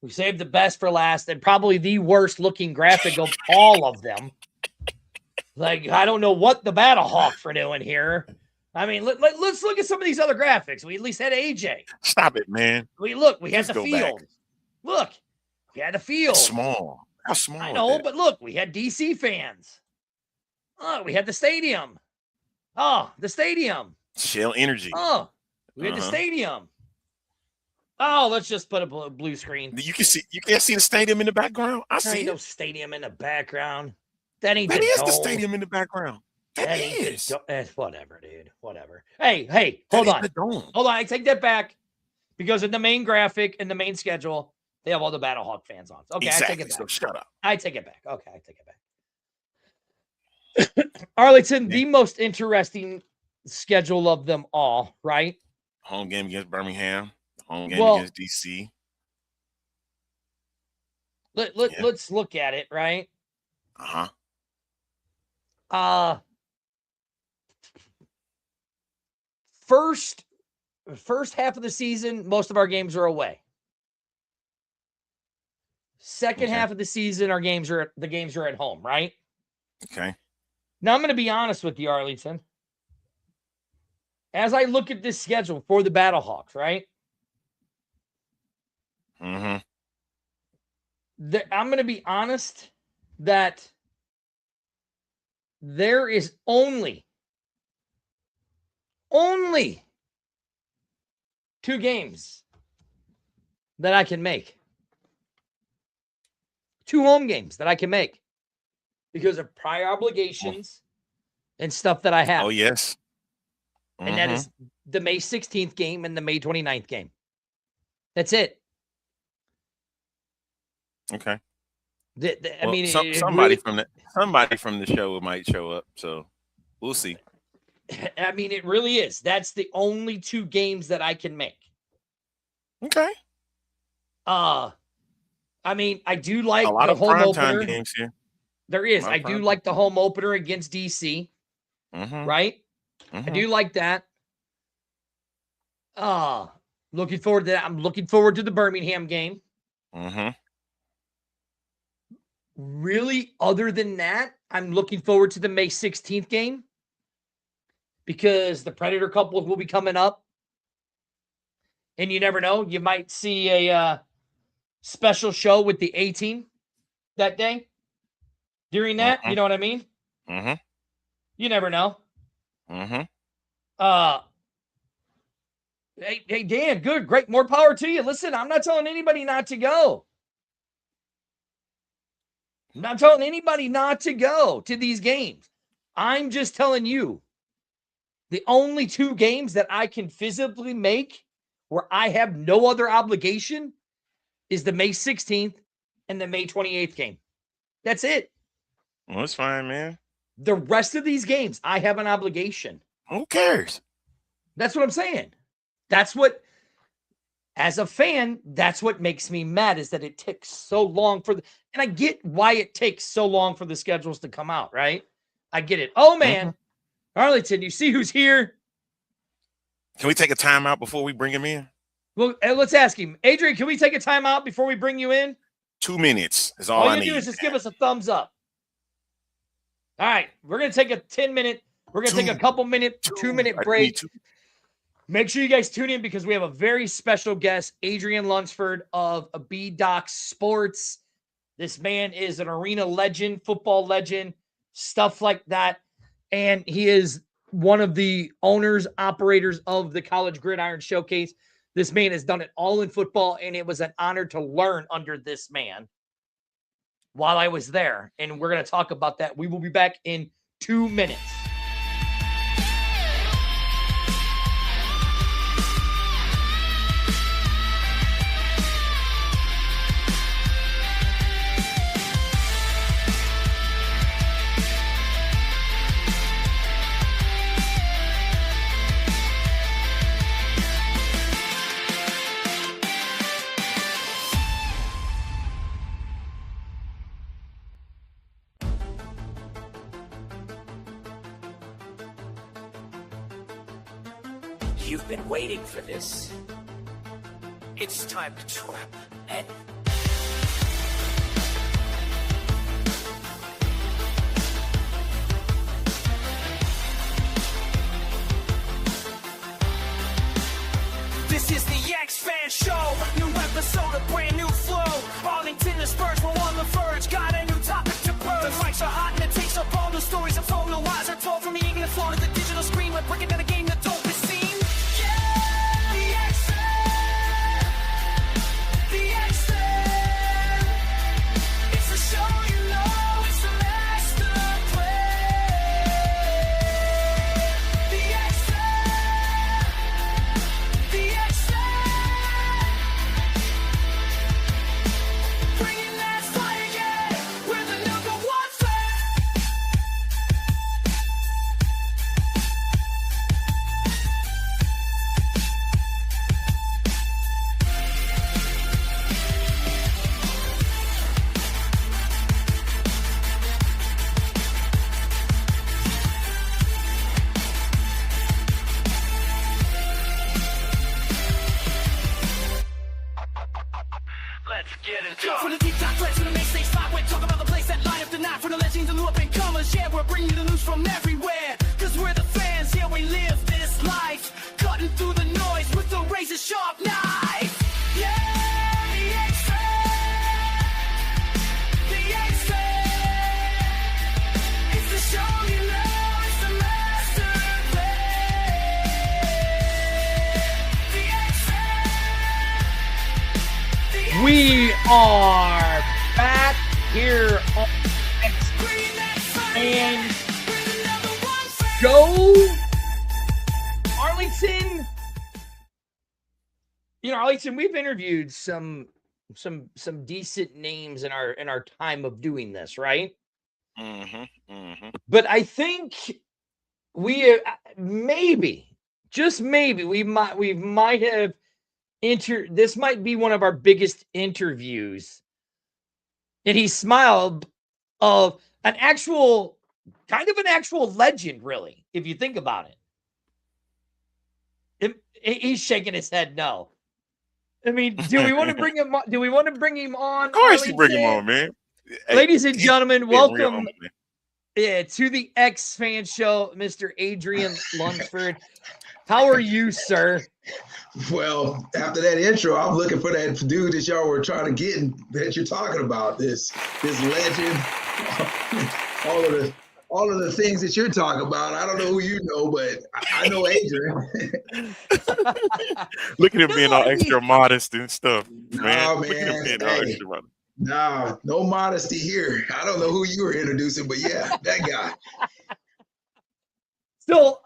We saved the best for last and probably the worst looking graphic of all of them. Like, I don't know what the Battlehawks are doing here. I mean, let's look at some of these other graphics. We at least had AJ. Stop it, man. We had Just the go field. back. Look, we had the field. It's small. How small? I know, is but look, we had DC fans. Oh, we had the stadium. Oh, the stadium. Shell Energy. Oh, we had the stadium. Oh, let's just put a blue screen. You can't see the stadium in the background. I There see ain't no it. stadium in the background. That ain't That the is dome. the stadium in the background. That Ain't the is. whatever, dude. Whatever. Hey, That hold is on. the dome. Hold on. I take that back because in the main graphic, in the main schedule, they have all the Battlehawk fans on. Okay, Exactly. I take it back. So shut up. I take it back. Okay, I take it back. Arlington, the most interesting schedule of them all, right? Home game against Birmingham. Home game Well, against DC. Let's look at it, right? First half of the season, most of our games are away. Second half of the season, the games are at home, right? Okay. Now I'm going to be honest with you, Arlington. As I look at this schedule for the Battlehawks, right? Mm-hmm. I'm going to be honest that there is only 2 games that I can make. 2 home games that I can make because of prior obligations and stuff that I have. Oh, yes. And that is the May 16th game and the May 29th game. That's it. Okay. I mean, somebody from the show might show up, so we'll see. I mean, it really is. That's the only 2 games that I can make. Okay. I mean, I do like a lot the of home primetime opener. games here. There is. I do like the home opener against DC. Right? I do like that. Looking forward to that. I'm looking forward to the Birmingham game. Really, other than that, I'm looking forward to the May 16th game because the Predator couples will be coming up. And you never know. You might see a special show with the A-Team that day. During that, you know what I mean? You never know. Hey, Dan, good, great, more power to you. Listen, I'm not telling anybody not to go. I'm not telling anybody not to go to these games. I'm just telling you the only 2 games that I can physically make where I have no other obligation is the May 16th and the May 28th game. That's it. Well, it's fine, man. The rest of these games, I have an obligation. Who cares? That's what I'm saying. That's what, as a fan, that's what makes me mad is that it takes so long and I get why it takes so long for the schedules to come out, right? I get it. Oh, man. Arlington, you see who's here? Can we take a timeout before we bring him in? Well, let's ask him. Adrian, can we take a timeout before we bring you in? 2 minutes is all I All you need. do is just give us a thumbs up. All right. We're going to take a 10-minute, we're going to take a couple minute, 2-minute break. Make sure you guys tune in because we have a very special guest, Adrian Lunsford of B-Doc Sports. This man is an arena legend, football legend, stuff like that. And he is one of the owners, operators of the College Gridiron Showcase. This man has done it all in football, and it was an honor to learn under this man while I was there. And we're going to talk about that. We will be back in 2 minutes. You've been waiting for this. It's time to trap men. This is the X-Fan Show. New episode, a brand new flow. Arlington and Spurs, we're on the verge. Got a new topic to purge. The mics are hot and it takes up all the stories of told. The lies are told from the ignorant floor to the digital screen. We're breaking down a game that don't be seen. Yeah, the X-Fan. The X-Fan. It's the show you know. It's the master plan. The X-Fan. The X-Fan. Bringing that fire, yeah. We're the number one fan. Let's get into it. From the deep top threads to the main stage spot, we're talking about the place that light up the night. From the legends and the up-and-comers, yeah, we're bringing you the news from everywhere. Cause we're the fans, yeah, we live this life. Cutting through the noise with the razor-sharp knife. Yeah, the X-Fan. The X-Fan. It's the show you know, it's the master plan. The X-Fan. We are back here on X-Fan Show. Arlington. You know, Arlington, we've interviewed some decent names in our time of doing this, right? But I think we maybe, just maybe, we might have this might be one of our biggest interviews. And he smiled of an actual legend, really, if you think about it. He's shaking his head no. I mean, do we want to bring him on? Do we want to bring him on? Of course you bring him on, man. Ladies and gentlemen, welcome to the X-Fan Show, Mr. Adrian Lunsford. How are you, sir? Well, after that intro, I'm looking for that dude that y'all were trying to get that you're talking about. This legend, all of the things that you're talking about. I don't know who you know, but I know Adrian. Look at him being all extra modest and stuff, man. Nah, Look at him being all extra modest. Nah, no modesty here. I don't know who you were introducing, but yeah, that guy. So,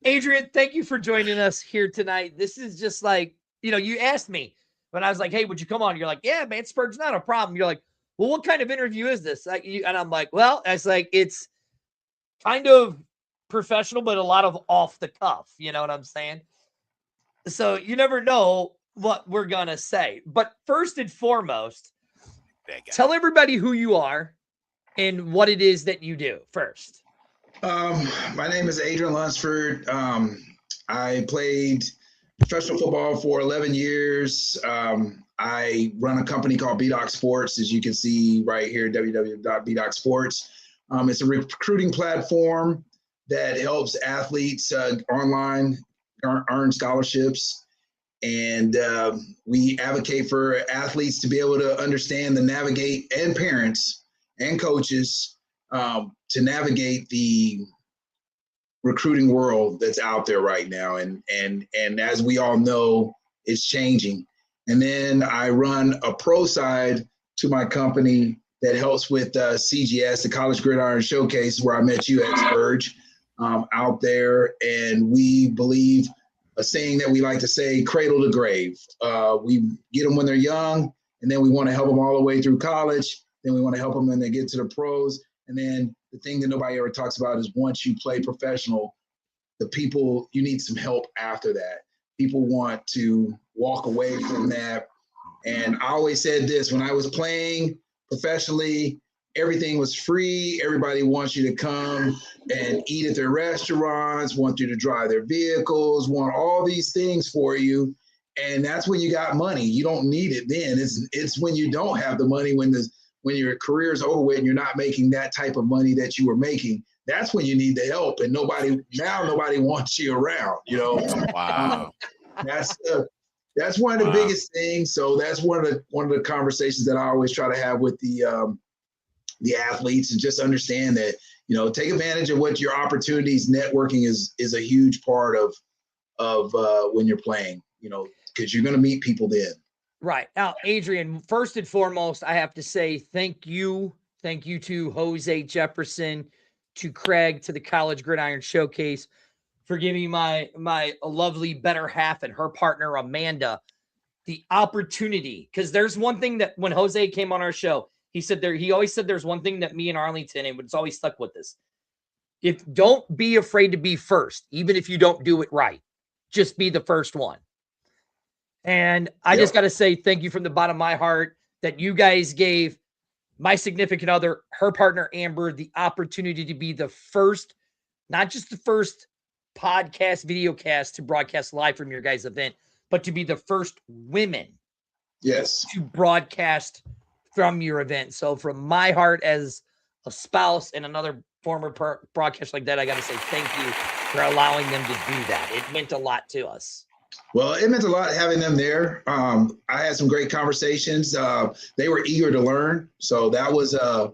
Adrian, thank you for joining us here tonight. This is just like, you asked me when I was like, hey, would you come on? You're like, yeah, man, Spurg's not a problem. You're like, well, what kind of interview is this? And I'm like, well, it's kind of professional, but a lot of off the cuff. You know what I'm saying? So you never know what we're going to say. But first and foremost, tell everybody who you are and what it is that you do first. My name is Adrian Lunsford. I played professional football for 11 years. I run a company called B-Doc Sports, as you can see right here, www.bdocsports. It's a recruiting platform that helps athletes online earn scholarships. And we advocate for athletes to be able to understand and navigate, and parents and coaches to navigate the recruiting world that's out there right now. And as we all know, it's changing. And then I run a pro side to my company that helps with CGS, the College Gridiron Showcase, where I met you at Spurg out there. And we believe a saying that we like to say, cradle to grave. We get them when they're young, and then we want to help them all the way through college. Then we want to help them when they get to the pros. And then the thing that nobody ever talks about is once you play professional, you need some help after that. People want to walk away from that. And I always said this, when I was playing professionally, everything was free. Everybody wants you to come and eat at their restaurants, want you to drive their vehicles, want all these things for you. And that's when you got money. You don't need it then. It's when you don't have the money, when your career is over with and you're not making that type of money that you were making. That's when you need the help. And nobody wants you around, you know. Wow. That's one of the biggest things. So that's one of the conversations that I always try to have with the athletes, and just understand that, you know, take advantage of what your opportunities. Networking is a huge part of when you're playing, you know, because you're going to meet people then. Right. Now, Adrian, first and foremost, I have to say thank you. Thank you to Jose Jefferson, to Craig, to the College Gridiron Showcase for giving my lovely better half and her partner, Amanda, the opportunity. Because there's one thing that when Jose came on our show, he always said there's one thing that me and Arlington, and it's always stuck with us. Don't be afraid to be first, even if you don't do it right. Just be the first one. And I just got to say thank you from the bottom of my heart that you guys gave my significant other, her partner, Amber, the opportunity to be the first, not just the first podcast, video cast to broadcast live from your guys' event, but to be the first women to broadcast from your event. So from my heart as a spouse and another former broadcast like that, I got to say thank you for allowing them to do that. It meant a lot to us. Well, it meant a lot having them there. I had some great conversations. They were eager to learn, so that was a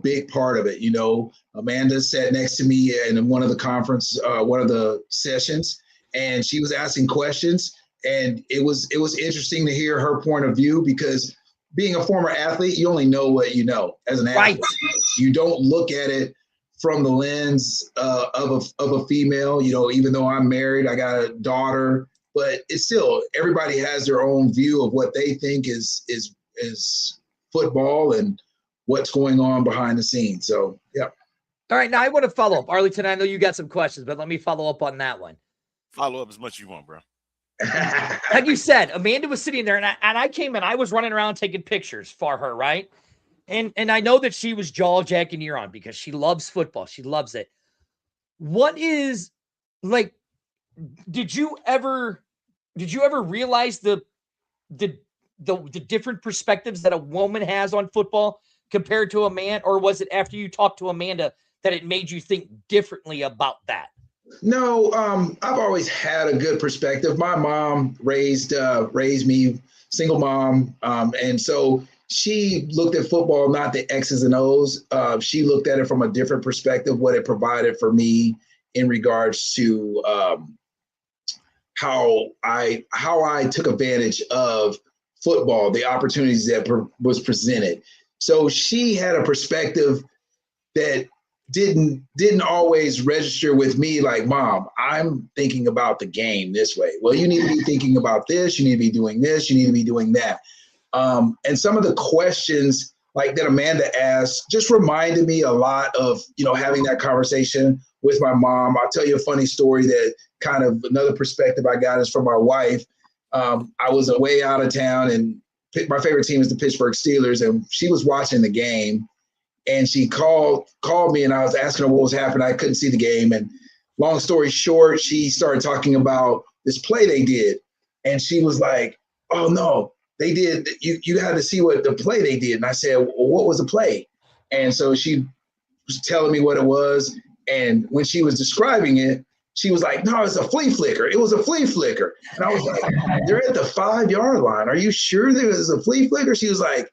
big part of it. You know, Amanda sat next to me in one of the sessions, and she was asking questions, and it was interesting to hear her point of view, because being a former athlete, you only know what you know as an athlete. You don't look at it from the lens of a female. You know, even though I'm married, I got a daughter, but it's still, everybody has their own view of what they think is football and what's going on behind the scenes. So, yeah. All right, now I want to follow up. Arlington, I know you got some questions, but let me follow up on that one. Follow up as much as you want, bro. Like you said, Amanda was sitting there, and I came in. I was running around taking pictures for her, right? And I know that she was jaw-jacking you on because she loves football. She loves it. What is, like, did you ever realize the different perspectives that a woman has on football compared to a man? Or was it after you talked to Amanda that it made you think differently about that? No, I've always had a good perspective. My mom raised me, single mom, and so she looked at football, not the X's and O's. She looked at it from a different perspective, what it provided for me in regards to how I took advantage of football, the opportunities that was presented. So she had a perspective that didn't always register with me, like, Mom, I'm thinking about the game this way. Well, you need to be thinking about this. You need to be doing this. You need to be doing that. And some of the questions like that Amanda asked just reminded me a lot of, you know, having that conversation with my mom. I'll tell you a funny story that kind of another perspective I got is from my wife. I was away out of town, and my favorite team is the Pittsburgh Steelers, and she was watching the game, and she called me, and I was asking her what was happening. I couldn't see the game, and long story short, she started talking about this play they did, and she was like, "Oh no, they did. You had to see what the play they did." And I said, "Well, what was the play?" And so she was telling me what it was, and when she was describing it, she was like, "No, it's a flea flicker. It was a flea flicker." And I was like, "They're at the 5-yard line. Are you sure there was a flea flicker?" She was like,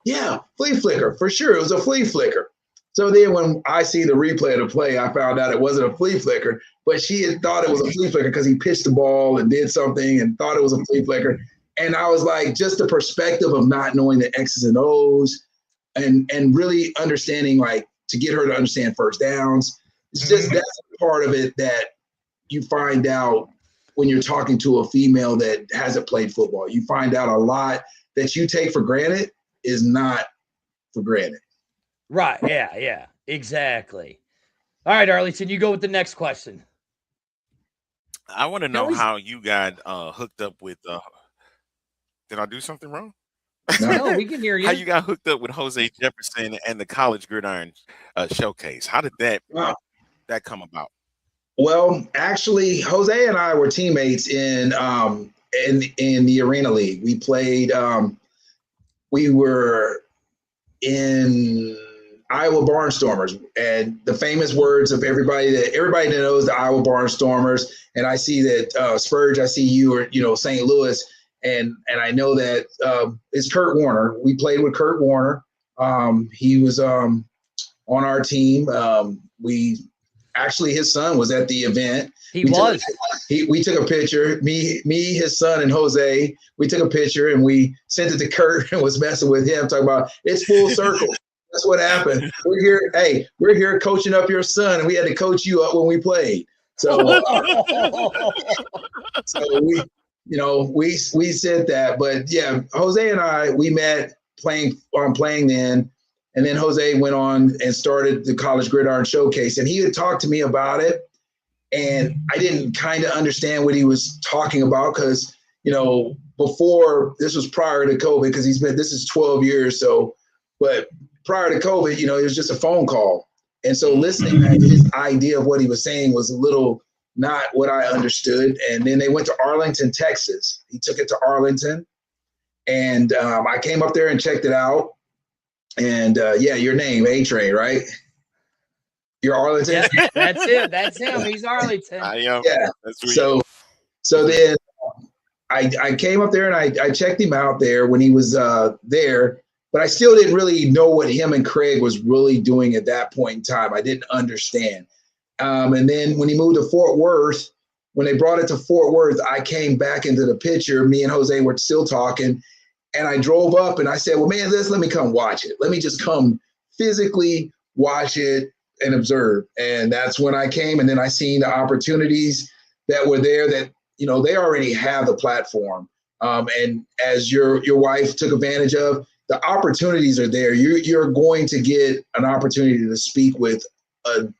"Yeah, flea flicker, for sure. It was a flea flicker." So then when I see the replay of the play, I found out it wasn't a flea flicker, but she had thought it was a flea flicker because he pitched the ball and did something and thought it was a flea flicker. And I was like, just the perspective of not knowing the X's and O's and really understanding, like, to get her to understand first downs. It's just that's part of it that you find out when you're talking to a female that hasn't played football. You find out a lot that you take for granted is not for granted. Right. Yeah, exactly. All right, Arlington, you go with the next question. I want to know how you got hooked up with did I do something wrong? No, we can hear you. How you got hooked up with Jose Jefferson and the College Gridiron Showcase? How did that come about? Well, actually, Jose and I were teammates in the Arena League. We played. We were in Iowa Barnstormers, and the famous words of everybody that knows the Iowa Barnstormers. And I see that Spurge, I see you are St. Louis, and I know that it's Kurt Warner. We played with Kurt Warner. He was on our team. His son was at the event. We took a picture. Me, his son, and Jose. We took a picture and we sent it to Kurt and was messing with him, talking about it's full circle. That's what happened. We're here. Hey, we're here coaching up your son, and we had to coach you up when we played. So, we said that. But yeah, Jose and I, we met playing then. And then Jose went on and started the College Gridiron Showcase. And he had talked to me about it. And I didn't kind of understand what he was talking about because, before, this was prior to COVID, because this is 12 years. So, but prior to COVID, it was just a phone call. And so listening to his idea of what he was saying was a little not what I understood. And then they went to Arlington, Texas. He took it to Arlington. And I came up there and checked it out. And your name, A-Train, right? You're Arlington? Yeah, that's it. That's him. He's Arlington. I am. Yeah. So then I came up there and I checked him out there when he was there, but I still didn't really know what him and Craig was really doing at that point in time. I didn't understand. And then when he moved to Fort Worth, when they brought it to Fort Worth, I came back into the picture. Me and Jose were still talking. And I drove up and I said, well, man, let me come watch it. Let me just come physically watch it and observe. And that's when I came. And then I seen the opportunities that were there that, they already have the platform. And as your wife took advantage of, the opportunities are there. You're going to get an opportunity to speak with,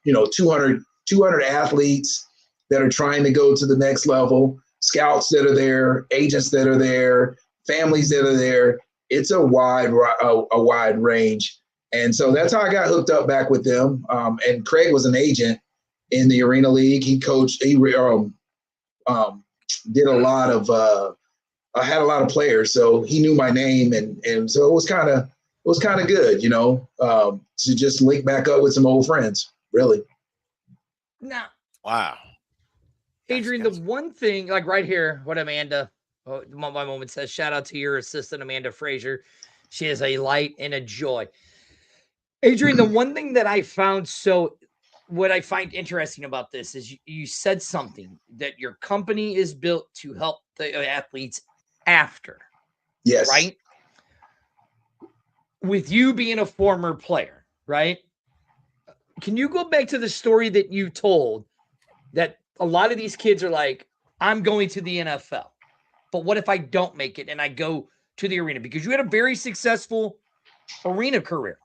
200 athletes that are trying to go to the next level, scouts that are there, agents that are there, families that are there. It's a wide range. And so that's how I got hooked up back with them. And Craig was an agent in the Arena League. He coached, did a lot of, I had a lot of players, so he knew my name. And so it was kind of good, to just link back up with some old friends, really. Now, wow. Adrian, the one thing, like right here, what Amanda, my moment says, shout out to your assistant, Amanda Frazier. She is a light and a joy. Adrian, the one thing that I found what I find interesting about this is you said something that your company is built to help the athletes after. Yes. Right? With you being a former player, right? Can you go back to the story that you told that a lot of these kids are like, I'm going to the NFL. But what if I don't make it and I go to the arena? Because you had a very successful arena career.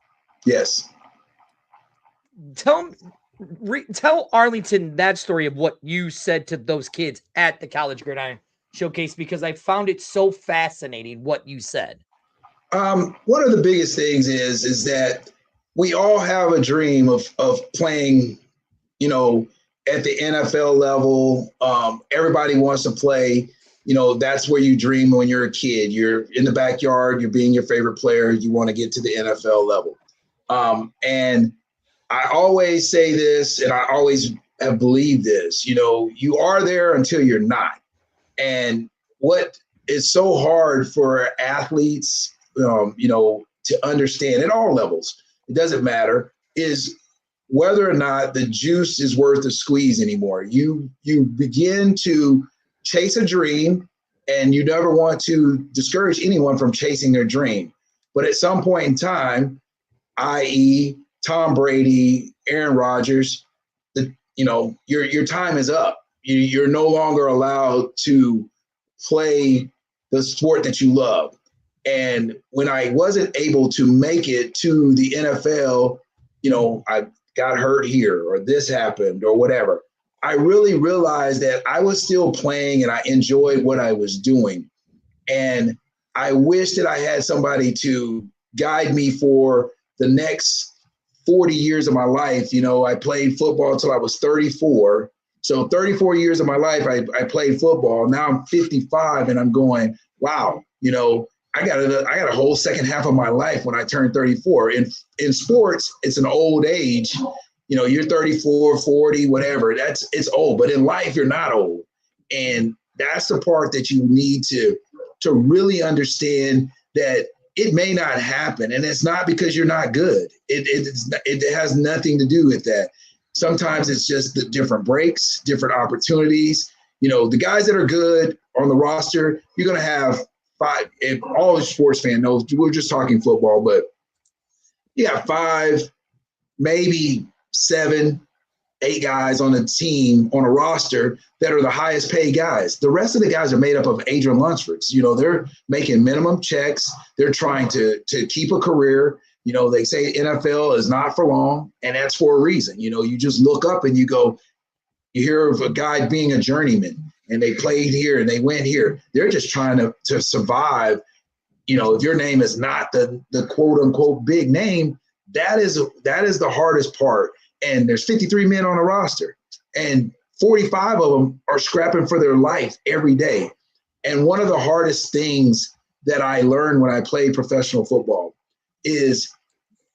Yes. Tell Arlington that story of what you said to those kids at the College Gridiron Showcase, because I found it so fascinating what you said. One of the biggest things is that we all have a dream of playing, at the NFL level. Everybody wants to play. That's where you dream when you're a kid. You're in the backyard, you're being your favorite player, you want to get to the NFL level. And I always say this, and I always have believed this, you are there until you're not. And what is so hard for athletes, to understand at all levels, it doesn't matter, is whether or not the juice is worth the squeeze anymore. You begin to chase a dream, and you never want to discourage anyone from chasing their dream. But at some point in time, i.e. Tom Brady, Aaron Rodgers, your time is up. You're no longer allowed to play the sport that you love. And when I wasn't able to make it to the NFL, I got hurt here or this happened or whatever, I really realized that I was still playing and I enjoyed what I was doing. And I wish that I had somebody to guide me for the next 40 years of my life. You know, I played football until I was 34. So 34 years of my life, I played football. Now I'm 55 and I'm going, wow, you know, I got a whole second half of my life when I turned 34. In sports, it's an old age. You know, you're 34, 40, whatever. It's old. But in life, you're not old. And that's the part that you need to really understand that it may not happen. And it's not because you're not good. It has nothing to do with that. Sometimes it's just the different breaks, different opportunities. You know, the guys that are good on the roster, you're going to have 5. If all the sports fan knows, we're just talking football, but you have 5, maybe 7, 8 guys on a team, on a roster that are the highest paid guys. The rest of the guys are made up of Adrian Lunsfords. You know, they're making minimum checks. They're trying to keep a career. You know, they say NFL is not for long, and that's for a reason. You know, you just look up and you go, you hear of a guy being a journeyman, and they played here and they went here. They're just trying to survive. You know, if your name is not the quote unquote big name, that is the hardest part. And there's 53 men on a roster, and 45 of them are scrapping for their life every day. And one of the hardest things that I learned when I played professional football is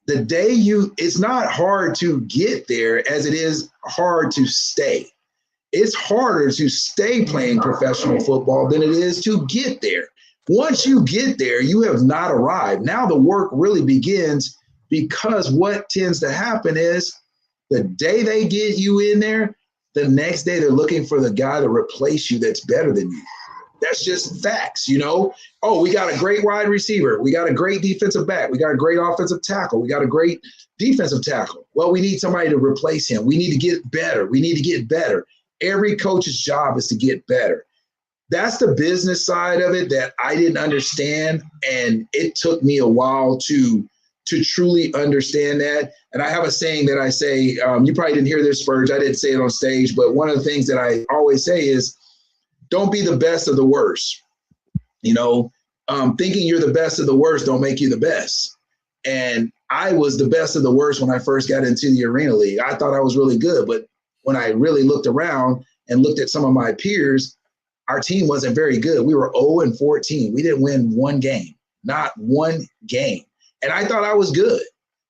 the day it's not hard to get there as it is hard to stay. It's harder to stay playing professional football than it is to get there. Once you get there, you have not arrived. Now the work really begins, because what tends to happen is the day they get you in there, the next day they're looking for the guy to replace you that's better than you. That's just facts, you know? Oh, we got a great wide receiver. We got a great defensive back. We got a great offensive tackle. We got a great defensive tackle. Well, we need somebody to replace him. We need to get better. We need to get better. Every coach's job is to get better. That's the business side of it that I didn't understand, and it took me a while to truly understand that. And I have a saying that I say, you probably didn't hear this, Spurge. I didn't say it on stage, but one of the things that I always say is, don't be the best of the worst. You know, thinking you're the best of the worst don't make you the best. And I was the best of the worst when I first got into the Arena League. I thought I was really good, but when I really looked around and looked at some of my peers, our team wasn't very good. We were 0-14. We didn't win one game, not one game. And I thought I was good.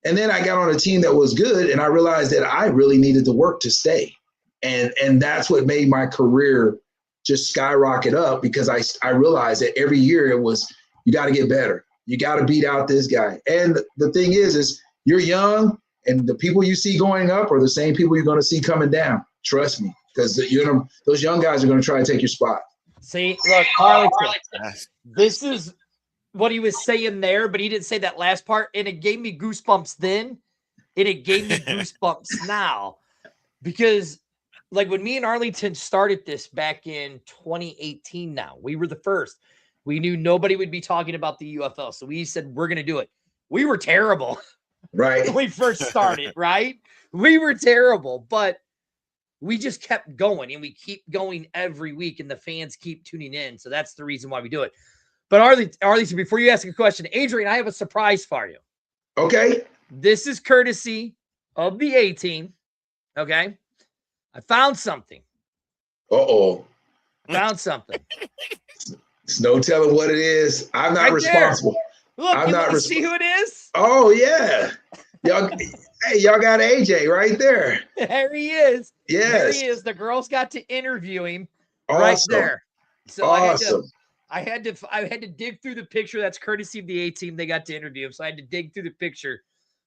And then I got on a team that was good, and I realized that I really needed to work to stay. And that's what made my career just skyrocket up, because I realized that every year it was, you got to get better. You got to beat out this guy. And the thing is you're young, and the people you see going up are the same people you're going to see coming down. Trust me, because those young guys are going to try to take your spot. See, look, Arlington, this is what he was saying there, but he didn't say that last part, and it gave me goosebumps then, and it gave me goosebumps now, because like when me and Arlington started this back in 2018 now, we were the first. We knew nobody would be talking about the UFL, so we said, we're going to do it. We were terrible. Right. When we first started, right? We were terrible, but we just kept going, and we keep going every week, and the fans keep tuning in, so that's the reason why we do it. But Arlington, before you ask a question, Adrian, I have a surprise for you. Okay. This is courtesy of the A-Team, okay? I found something. Uh-oh. Found something. There's no telling what it is. I'm not responsible. Look, I'm not see who it is? Oh, yeah. Y'all, hey, y'all got AJ right there. There he is. Yes. There he is. The girls got to interview him Awesome. right there. So awesome. I had to dig through the picture. That's courtesy of the A-Team. They got to interview him, so I had to dig through the picture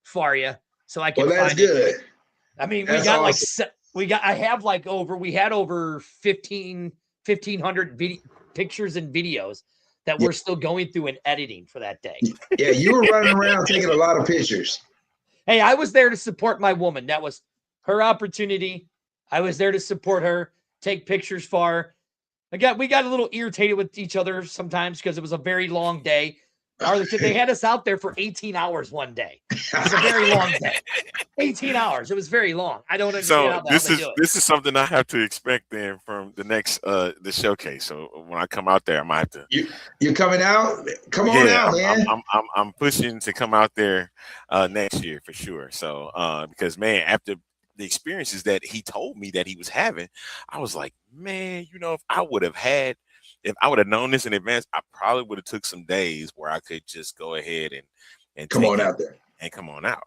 for you so I can Well, that's find good. it. I mean, That's we got awesome. we had over 1,500 pictures and videos that we're still going through and editing for that day. Yeah, you were running around taking a lot of pictures. Hey, I was there to support my woman. That was her opportunity. I was there to support her, take pictures for her. We got a little irritated with each other sometimes because it was a very long day. Arlington, they had us out there for 18 hours one day. It was a very long day. 18 hours. It was very long. I don't understand how the hell they do it. This is something I have to expect then from the next the showcase. So when I come out there, I might have to. You're coming out? Come on out, man. I'm pushing to come out there next year for sure. So because man, after the experiences that he told me that he was having, I was like, man, if I would have known this in advance, I probably would have took some days where I could just go ahead and come on out there and come on out.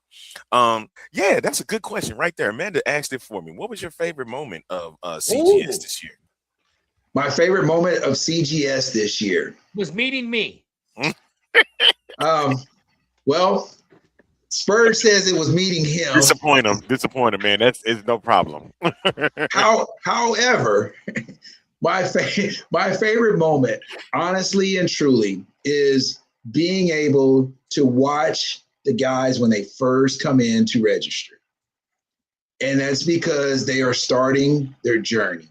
Yeah, that's a good question right there. Amanda asked it for me. What was your favorite moment of CGS this year? My favorite moment of CGS this year was meeting me. Well, Spurg says it was meeting him. Disappoint him, man. It's no problem. However, my favorite moment, honestly and truly, is being able to watch the guys when they first come in to register. And that's because they are starting their journey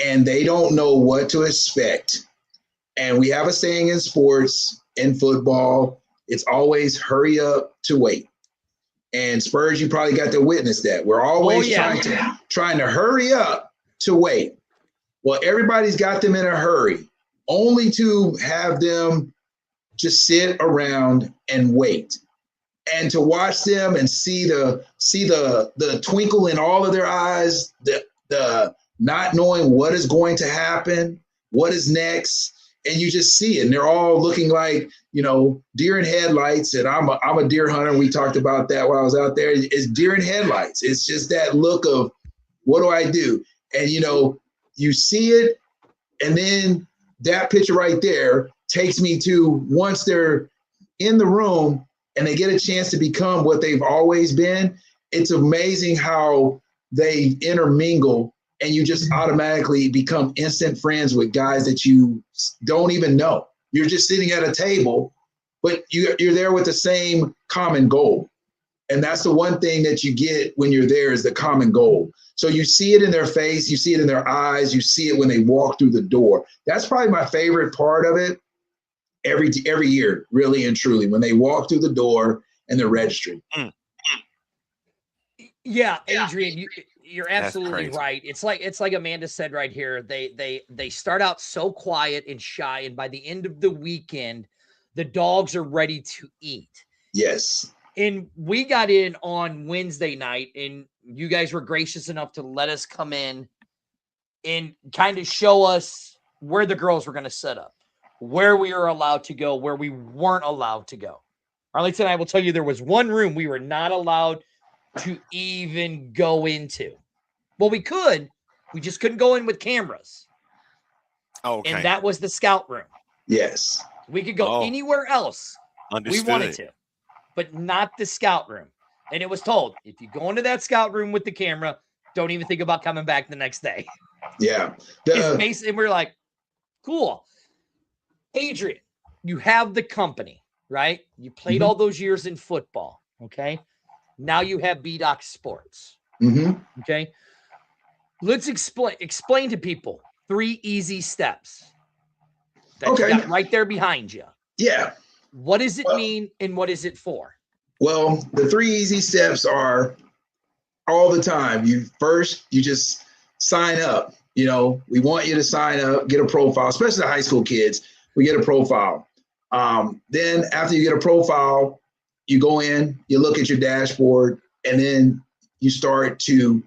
and they don't know what to expect. And we have a saying in sports, in football, it's always hurry up to wait. And Spurg, you probably got to witness that. We're always trying to hurry up to wait. Well, everybody's got them in a hurry, only to have them just sit around and wait. And to watch them and see the twinkle in all of their eyes, the not knowing what is going to happen, what is next, and you just see it. And they're all looking like, deer in headlights. And I'm a deer hunter. We talked about that while I was out there. It's deer in headlights. It's just that look of, what do I do? And, you see it, and then that picture right there takes me to once they're in the room and they get a chance to become what they've always been. It's amazing how they intermingle and you just automatically become instant friends with guys that you don't even know. You're just sitting at a table, but you're there with the same common goal. And that's the one thing that you get when you're there is the common goal. So you see it in their face, you see it in their eyes, you see it when they walk through the door. That's probably my favorite part of it every year, really and truly, when they walk through the door and they're registering. Yeah, Adrian, you're absolutely right. It's like Amanda said right here. They start out so quiet and shy, and by the end of the weekend, the dogs are ready to eat. Yes. And we got in on Wednesday night, and you guys were gracious enough to let us come in and kind of show us where the girls were going to set up, where we were allowed to go, where we weren't allowed to go. Arlington, I will tell you, there was one room we were not allowed to even go into. Well, we just couldn't go in with cameras. Okay. And that was the scout room. Yes. We could go anywhere else we wanted to, but not the scout room. And it was told, if you go into that scout room with the camera, don't even think about coming back the next day. Yeah. And we're like, cool. Adrian, you have the company, right? You played all those years in football, okay? Now you have B-Doc Sports, okay? Let's explain to people 3 easy steps that you got right there behind you. Yeah. What does it mean and what is it for? Well, the 3 easy steps are all the time. You just sign up. We want you to sign up, get a profile, especially the high school kids. We get a profile. Then after you get a profile, you go in, you look at your dashboard, and then you start to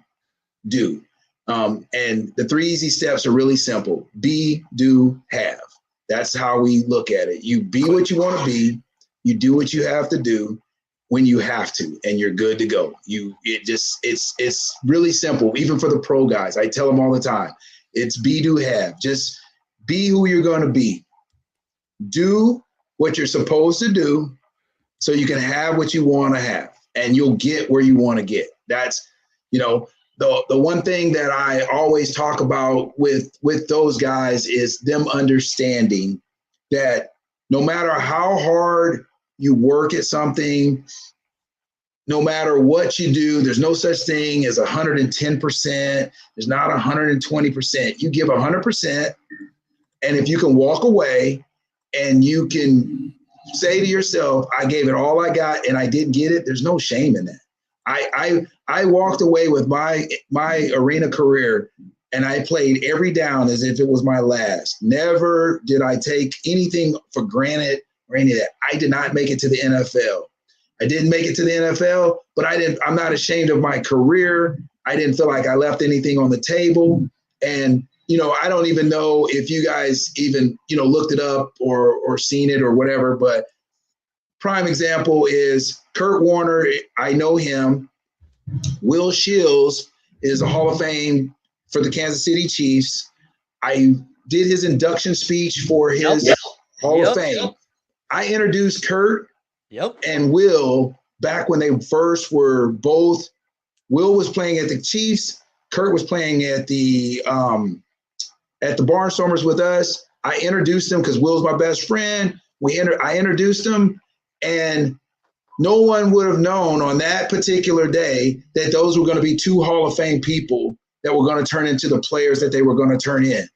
do. And the 3 easy steps are really simple. Be, do, have. That's how we look at it. You be what you want to be. You do what you have to do when you have to, and you're good to go. It's really simple. Even for the pro guys, I tell them all the time, it's be, do, have. Just be who you're going to be. Do what you're supposed to do so you can have what you want to have, and you'll get where you want to get. That's, the one thing that I always talk about with those guys is them understanding that no matter how hard you work at something, no matter what you do, there's no such thing as 110%. There's not 120%. You give 100%. And if you can walk away and you can say to yourself, I gave it all I got and I didn't get it, there's no shame in that. I walked away with my arena career and I played every down as if it was my last. Never did I take anything for granted or any of that. I did not make it to the NFL. I didn't make it to the NFL, but I'm not ashamed of my career. I didn't feel like I left anything on the table. And, I don't even know if you guys even, looked it up or seen it or whatever, but prime example is Kurt Warner. I know him. Will Shields is a Hall of Fame for the Kansas City Chiefs. I did his induction speech for his Hall of Fame. I introduced Kurt and Will back when they first were both. Will was playing at the Chiefs. Kurt was playing at the Barnstormers with us. I introduced him because Will's my best friend. I introduced him, and no one would have known on that particular day that those were going to be two Hall of Fame people that were going to turn into the players that they were going to turn in.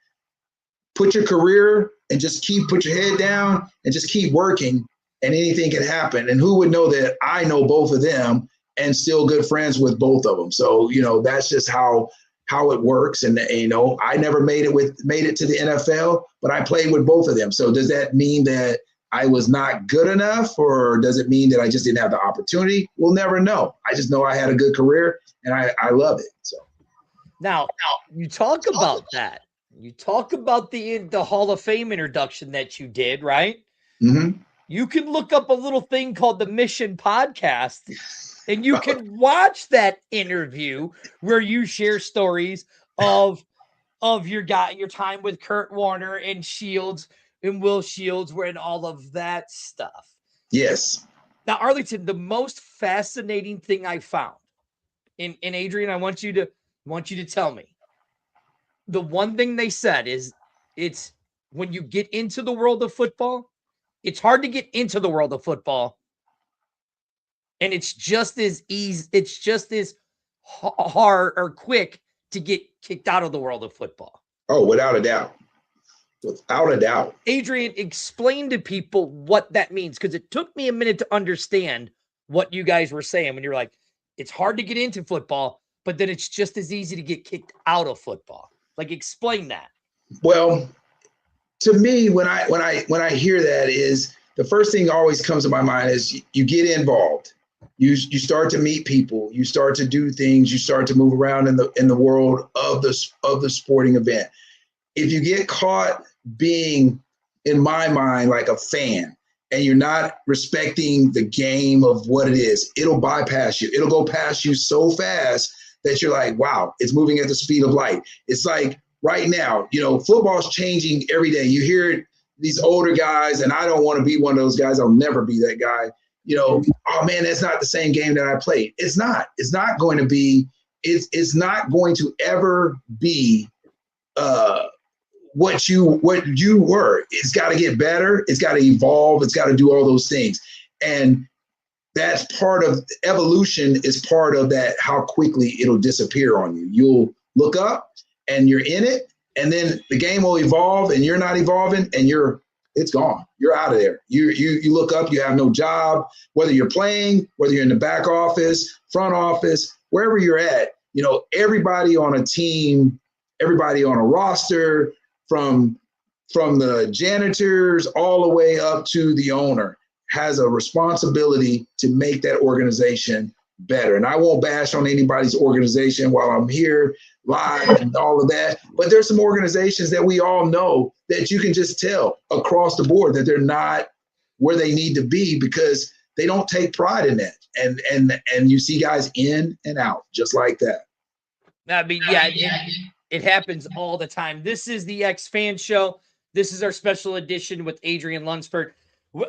Put your career and just put your head down and just keep working, and anything can happen. And who would know that I know both of them and still good friends with both of them. So, that's just how it works. And, I never made it to the NFL, but I played with both of them. So does that mean that I was not good enough, or does it mean that I just didn't have the opportunity? We'll never know. I just know I had a good career and I love it. So now you talk about that. You talk about the Hall of Fame introduction that you did, right? Mm-hmm. You can look up a little thing called the Mission Podcast, and you can watch that interview where you share stories of your time with Kurt Warner and Shields and Will Shields, and all of that stuff. Yes. Now, Arlington, the most fascinating thing I found, and Adrian, I want you to tell me. The one thing they said is it's when you get into the world of football, it's hard to get into the world of football. And it's just as easy. It's just as hard or quick to get kicked out of the world of football. Oh, without a doubt. Without a doubt. Adrian, explain to people what that means, because it took me a minute to understand what you guys were saying when you're like, it's hard to get into football, but then it's just as easy to get kicked out of football. Like, explain that. Well, to me, when I hear that, is the first thing always comes to my mind is you get involved. You start to meet people. You start to do things. You start to move around in the world of the sporting event. If you get caught being, in my mind, like a fan, and you're not respecting the game of what it is, it'll bypass you. It'll go past you so fast that you're like, wow, it's moving at the speed of light. It's like right now, football's changing every day. You hear these older guys, and I don't want to be one of those guys. I'll never be that guy. Oh man, that's not the same game that I played. It's not. It's not going to be. It's not going to ever be what you were. It's got to get better. It's got to evolve. It's got to do all those things. And that's part of evolution, is part of that, how quickly it'll disappear on you. You'll look up and you're in it, and then the game will evolve and you're not evolving, and it's gone. You're out of there. You look up, you have no job, whether you're playing, whether you're in the back office, front office, wherever you're at. Everybody on a team, everybody on a roster, from the janitors all the way up to the owner, has a responsibility to make that organization better. And I won't bash on anybody's organization while I'm here live and all of that, but there's some organizations that we all know that you can just tell across the board that they're not where they need to be, because they don't take pride in that. And you see guys in and out just like that. I mean, yeah, it happens all the time. This is the X Fan Show. This is our special edition with Adrian Lunsford.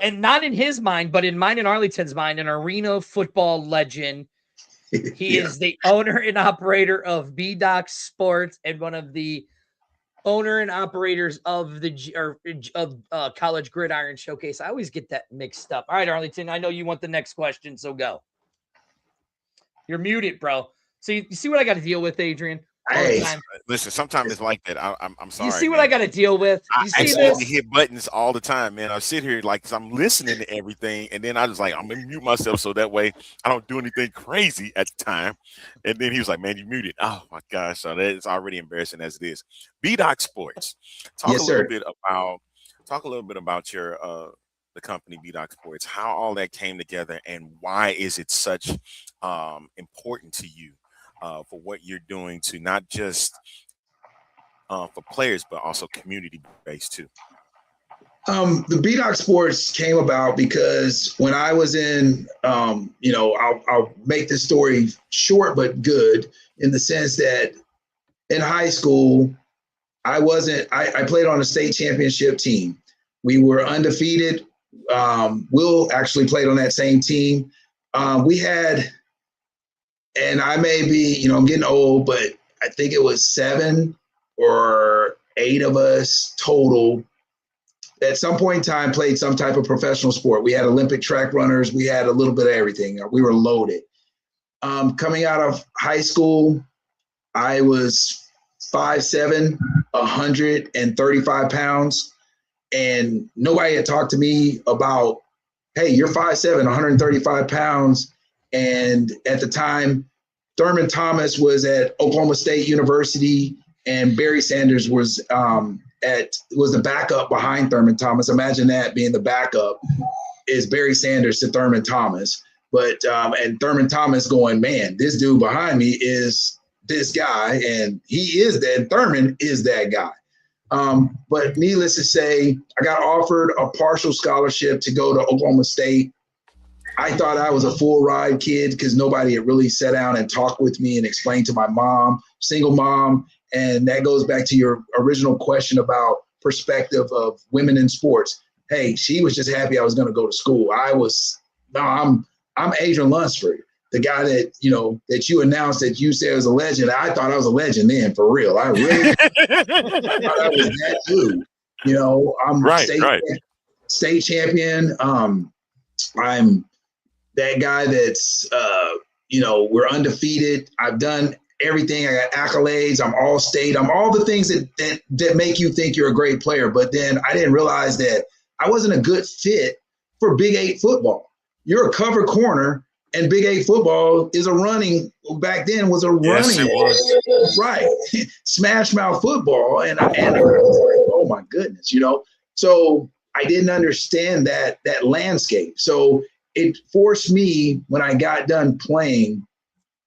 And not in his mind, but in mine and Arlington's mind, an arena football legend. He is the owner and operator of B-Doc Sports and one of the owner and operators of College Gridiron Showcase. I always get that mixed up. All right, Arlington, I know you want the next question, so go. You're muted, bro. So you see what I got to deal with, Adrian? all the Hey, time. Listen, sometimes it's like that. I'm sorry. You see what man. I got to deal with? I You see accidentally this? hit buttons all the time, man. I sit here like 'cause I'm listening to everything, and then I was like, I'm gonna mute myself so that way I don't do anything crazy at the time. And then he was like, "Man, you muted." Oh my gosh, so that is already embarrassing as it is. B-Doc Sports. Talk a yes, little sir. bit about your the company B-Doc Sports, how all that came together, and why is it such important to you for what you're doing to not just for players, but also community based too. The B-Doc Sports came about because when I was in, I'll make this story short but good in the sense that in high school, I played on a state championship team. We were undefeated. Will actually played on that same team. We had, and I may be, I'm getting old, but I think it was 7 or 8 of us total at some point in time played some type of professional sport. We had Olympic track runners. We had a little bit of everything. We were loaded. Coming out of high school, I was 5'7", 135 pounds. And nobody had talked to me about, hey, you're 5'7", 135 pounds. And at the time, Thurman Thomas was at Oklahoma State University, and Barry Sanders was the backup behind Thurman Thomas. Imagine that, being the backup is Barry Sanders to Thurman Thomas. But and Thurman Thomas going, man, this dude behind me is this guy, and he is that. Thurman is that guy. But needless to say, I got offered a partial scholarship to go to Oklahoma State. I thought I was a full ride kid because nobody had really sat down and talked with me and explained to my mom, single mom. And that goes back to your original question about perspective of women in sports. Hey, she was just happy I was going to go to school. I'm Adrian Lunsford, the guy that you announced that you said was a legend. I thought I was a legend then, for real. I really thought I was that dude. I'm Right. state champion. I'm that guy that's we're undefeated. I've done everything. I got accolades. I'm all state. I'm all the things that make you think you're a great player. But then I didn't realize that I wasn't a good fit for Big 8 football. You're a cover corner, and Big 8 football is back then was a Yes, running. it was. Right. Smash mouth football. And I was like, oh my goodness, So I didn't understand that landscape. So it forced me, when I got done playing,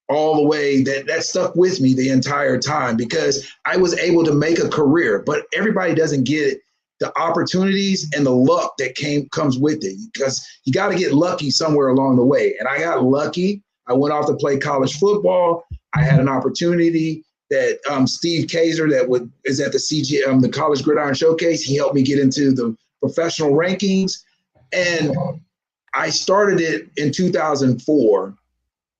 all the way, that stuck with me the entire time, because I was able to make a career. But everybody doesn't get the opportunities and the luck that comes with it, because you got to get lucky somewhere along the way. And I got lucky. I went off to play college football. I had an opportunity that Steve Kaiser, is at the College Gridiron Showcase. He helped me get into the professional rankings. And I started it in 2004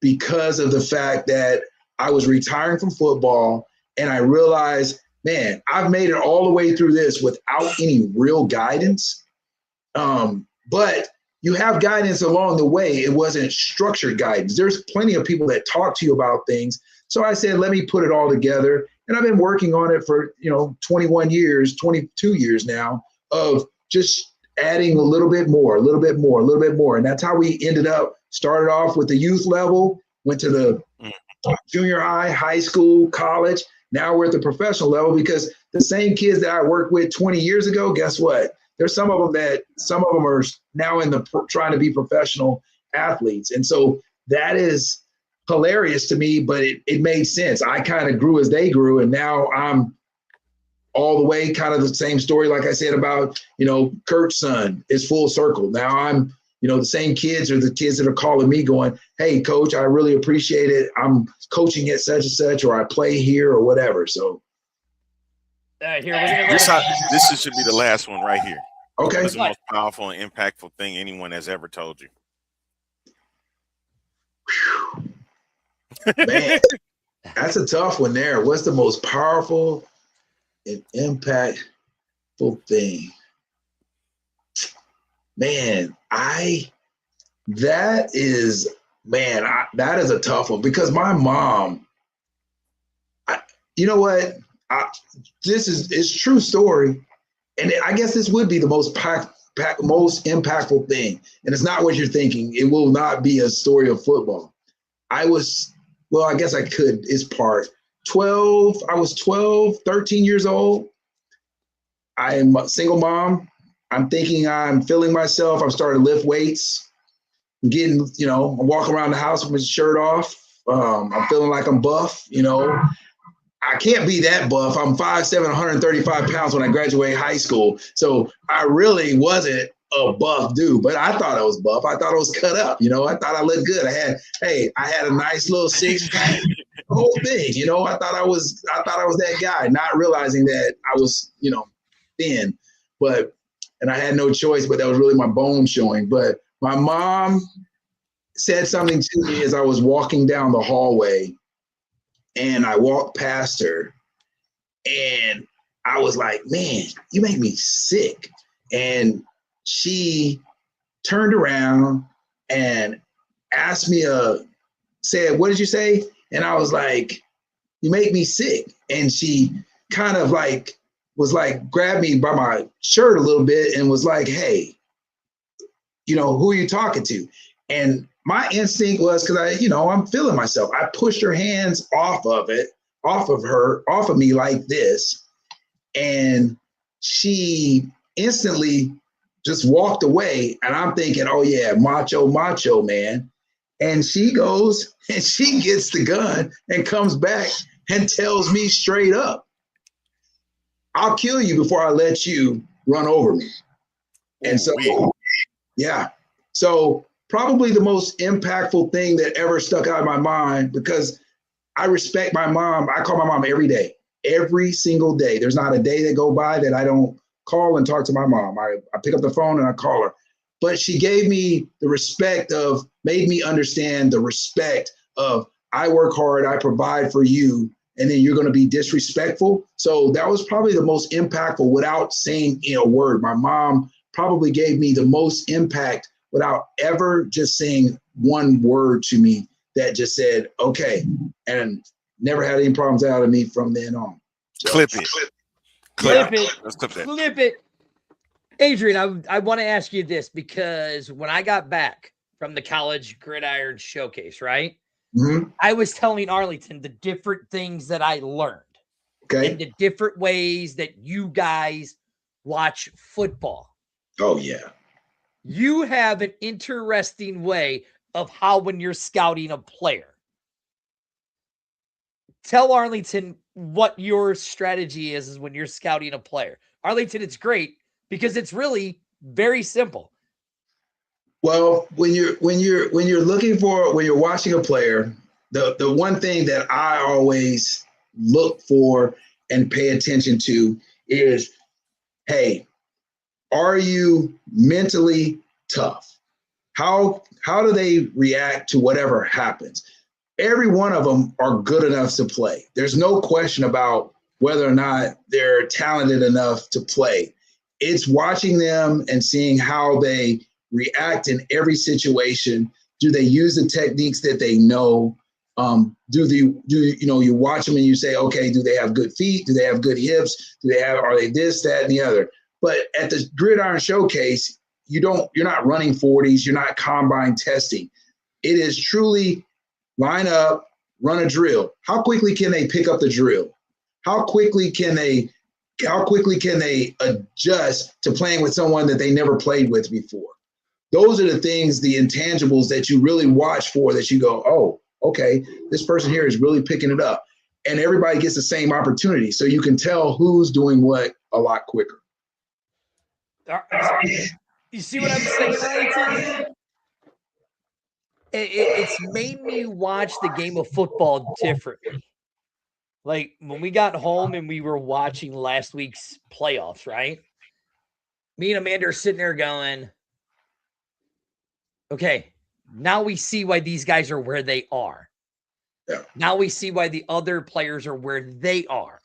because of the fact that I was retiring from football, and I realized, man, I've made it all the way through this without any real guidance. But you have guidance along the way. It wasn't structured guidance. There's plenty of people that talk to you about things. So I said, let me put it all together. And I've been working on it for, 21 years, 22 years now, of just adding a little bit more. And that's how we started off with the youth level, went to the junior high, high school, college. Now we're at the professional level, because the same kids that I worked with 20 years ago, guess what? There's some of them are now trying to be professional athletes. And so that is hilarious to me, but it made sense. I kind of grew as they grew, and now I'm all the way kind of the same story. Like I said about, Kurt's son is full circle. Now I'm, the same kids are the kids that are calling me going, hey, coach, I really appreciate it. I'm coaching at such and such, or I play here or whatever. So. Here, we're This should be the last one right here. Okay. What's the most powerful and impactful thing anyone has ever told you? Man, that's a tough one there. What's the most powerful and impactful thing? Man, that is a tough one, because my mom, You know what? It's true story, and I guess this would be the most most impactful thing. And it's not what you're thinking. It will not be a story of football. I guess I could. It's part 12. I was 12, 13 years old. I'm a single mom. I'm thinking I'm feeling myself. I'm starting to lift weights. I'm getting, I'm walking around the house with my shirt off. I'm feeling like I'm buff, I can't be that buff. I'm 5'7", 135 pounds when I graduated high school. So I really wasn't a buff dude, but I thought I was buff. I thought I was cut up, I thought I looked good. I had a nice little six pack, the whole thing, I thought I was that guy, not realizing that I was, thin, and I had no choice, but that was really my bones showing. But my mom said something to me as I was walking down the hallway, and I walked past her, and I was like, man, you make me sick. And she turned around and asked me, said, what did you say? And I was like, you make me sick. And she kind of grabbed me by my shirt a little bit and was like, hey, who are you talking to? And my instinct was, because I'm feeling myself. I pushed her hands off of me like this. And she instantly just walked away. And I'm thinking, oh yeah, macho man. And she goes and she gets the gun and comes back and tells me straight up, I'll kill you before I let you run over me. And so, yeah. So probably the most impactful thing that ever stuck out of my mind, because I respect my mom. I call my mom every day, every single day. There's not a day that go by that I don't call and talk to my mom. I pick up the phone and I call her. But she gave me the respect made me understand the respect of, I work hard, I provide for you, and then you're going to be disrespectful. So that was probably the most impactful without saying a word. My mom probably gave me the most impact without ever just saying one word to me that just said, okay, and never had any problems out of me from then on. So, Clip it. Let's clip it. Adrian, I want to ask you this, because when I got back from the College Gridiron Showcase, right? Mm-hmm. I was telling Arlington the different things that I learned. Okay. And the different ways that you guys watch football. Oh, yeah. You have an interesting way of how when you're scouting a player. Tell Arlington what your strategy is when you're scouting a player. Arlington, it's great because it's really very simple. Well, when you're watching a player, the one thing that I always look for and pay attention to is, hey, are you mentally tough? How do they react to whatever happens? Every one of them are good enough to play. There's no question about whether or not they're talented enough to play. It's watching them and seeing how they react in every situation. Do they use the techniques that they know? You watch them and you say, okay, do they have good feet? Do they have good hips? Are they this, that, and the other? But at the Gridiron Showcase, you're not running 40s. You're not combine testing. It is truly line up, run a drill. How quickly can they pick up the drill? How quickly can they adjust to playing with someone that they never played with before? Those are the things, the intangibles that you really watch for, that you go, oh, okay, this person here is really picking it up. And everybody gets the same opportunity. So you can tell who's doing what a lot quicker. You see what I'm saying, Arlington? It's made me watch the game of football differently. Like when we got home and we were watching last week's playoffs, right? Me and Amanda are sitting there going, okay, now we see why these guys are where they are. Yeah. Now we see why the other players are where they are.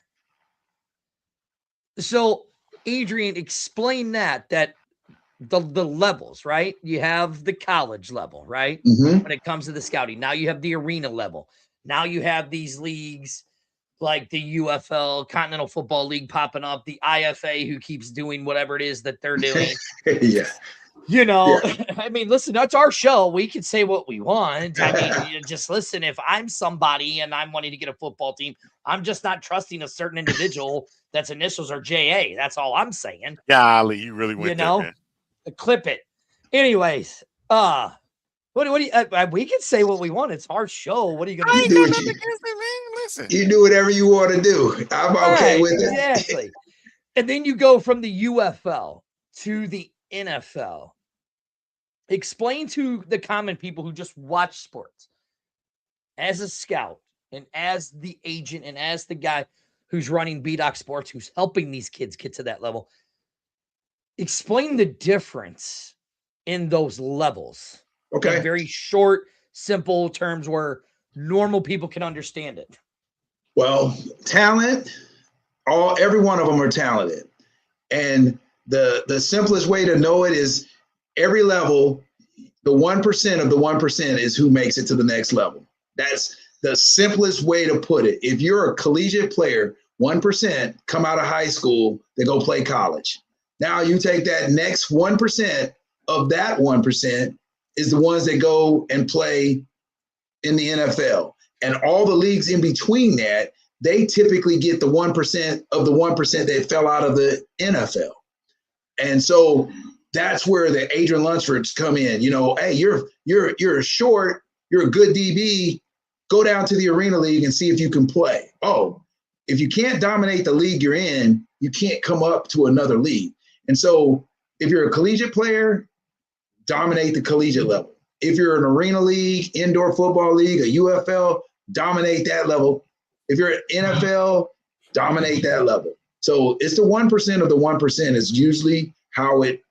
So, Adrian, explain that the levels, right? You have the college level, right? Mm-hmm. When it comes to the scouting. Now you have the arena level. Now you have these leagues like the UFL, Continental Football League popping up, the IFA who keeps doing whatever it is that they're doing. Yeah. You know, Yeah. I mean, listen, that's our show. We can say what we want. I mean, just listen, if I'm somebody and I'm wanting to get a football team, I'm just not trusting a certain individual that's initials are JA. That's all I'm saying. Golly, you really went there, man. Clip it. Anyways, what do you, we can say what we want. It's our show. What are you going to do? Listen. You do whatever you want to do. I'm okay with it. Exactly. And then you go from the UFL to the NFL. Explain to the common people who just watch sports, as a scout and as the agent and as the guy who's running B-Doc Sports, who's helping these kids get to that level, explain the difference in those levels. Okay. In very short, simple terms where normal people can understand it. Well, talent, every one of them are talented. And the simplest way to know it is every level, the 1% of the 1% is who makes it to the next level. That's the simplest way to put it. If you're a collegiate player, 1% come out of high school, they go play college. Now you take that next 1% of that 1% is the ones that go and play in the NFL. And all the leagues in between that, they typically get the 1% of the 1% that fell out of the NFL. And so that's where the Adrian Lunsfords come in. You know, hey, you're short, you're a good DB, go down to the Arena League and see if you can play. Oh, if you can't dominate the league you're in, you can't come up to another league. And so if you're a collegiate player, dominate the collegiate level. If you're an Arena League, indoor football league, a UFL, dominate that level. If you're an NFL, dominate that level. So it's the 1% of the 1% is usually how it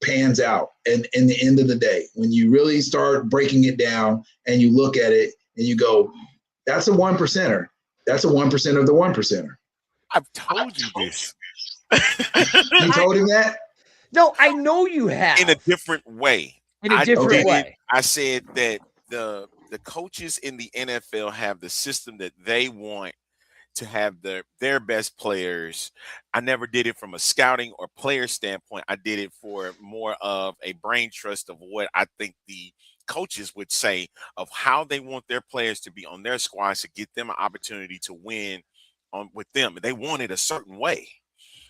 pans out. And in the end of the day, when you really start breaking it down and you look at it and you go, that's a 1%er. That's a 1% of the 1%er. I've told you this. You told him that? No, I know you have. In a different way. In a different way. I said that the coaches in the NFL have the system that they want to have their best players. I never did it from a scouting or player standpoint. I did it for more of a brain trust of what I think the coaches would say of how they want their players to be on their squads to get them an opportunity to win with them. They want it a certain way.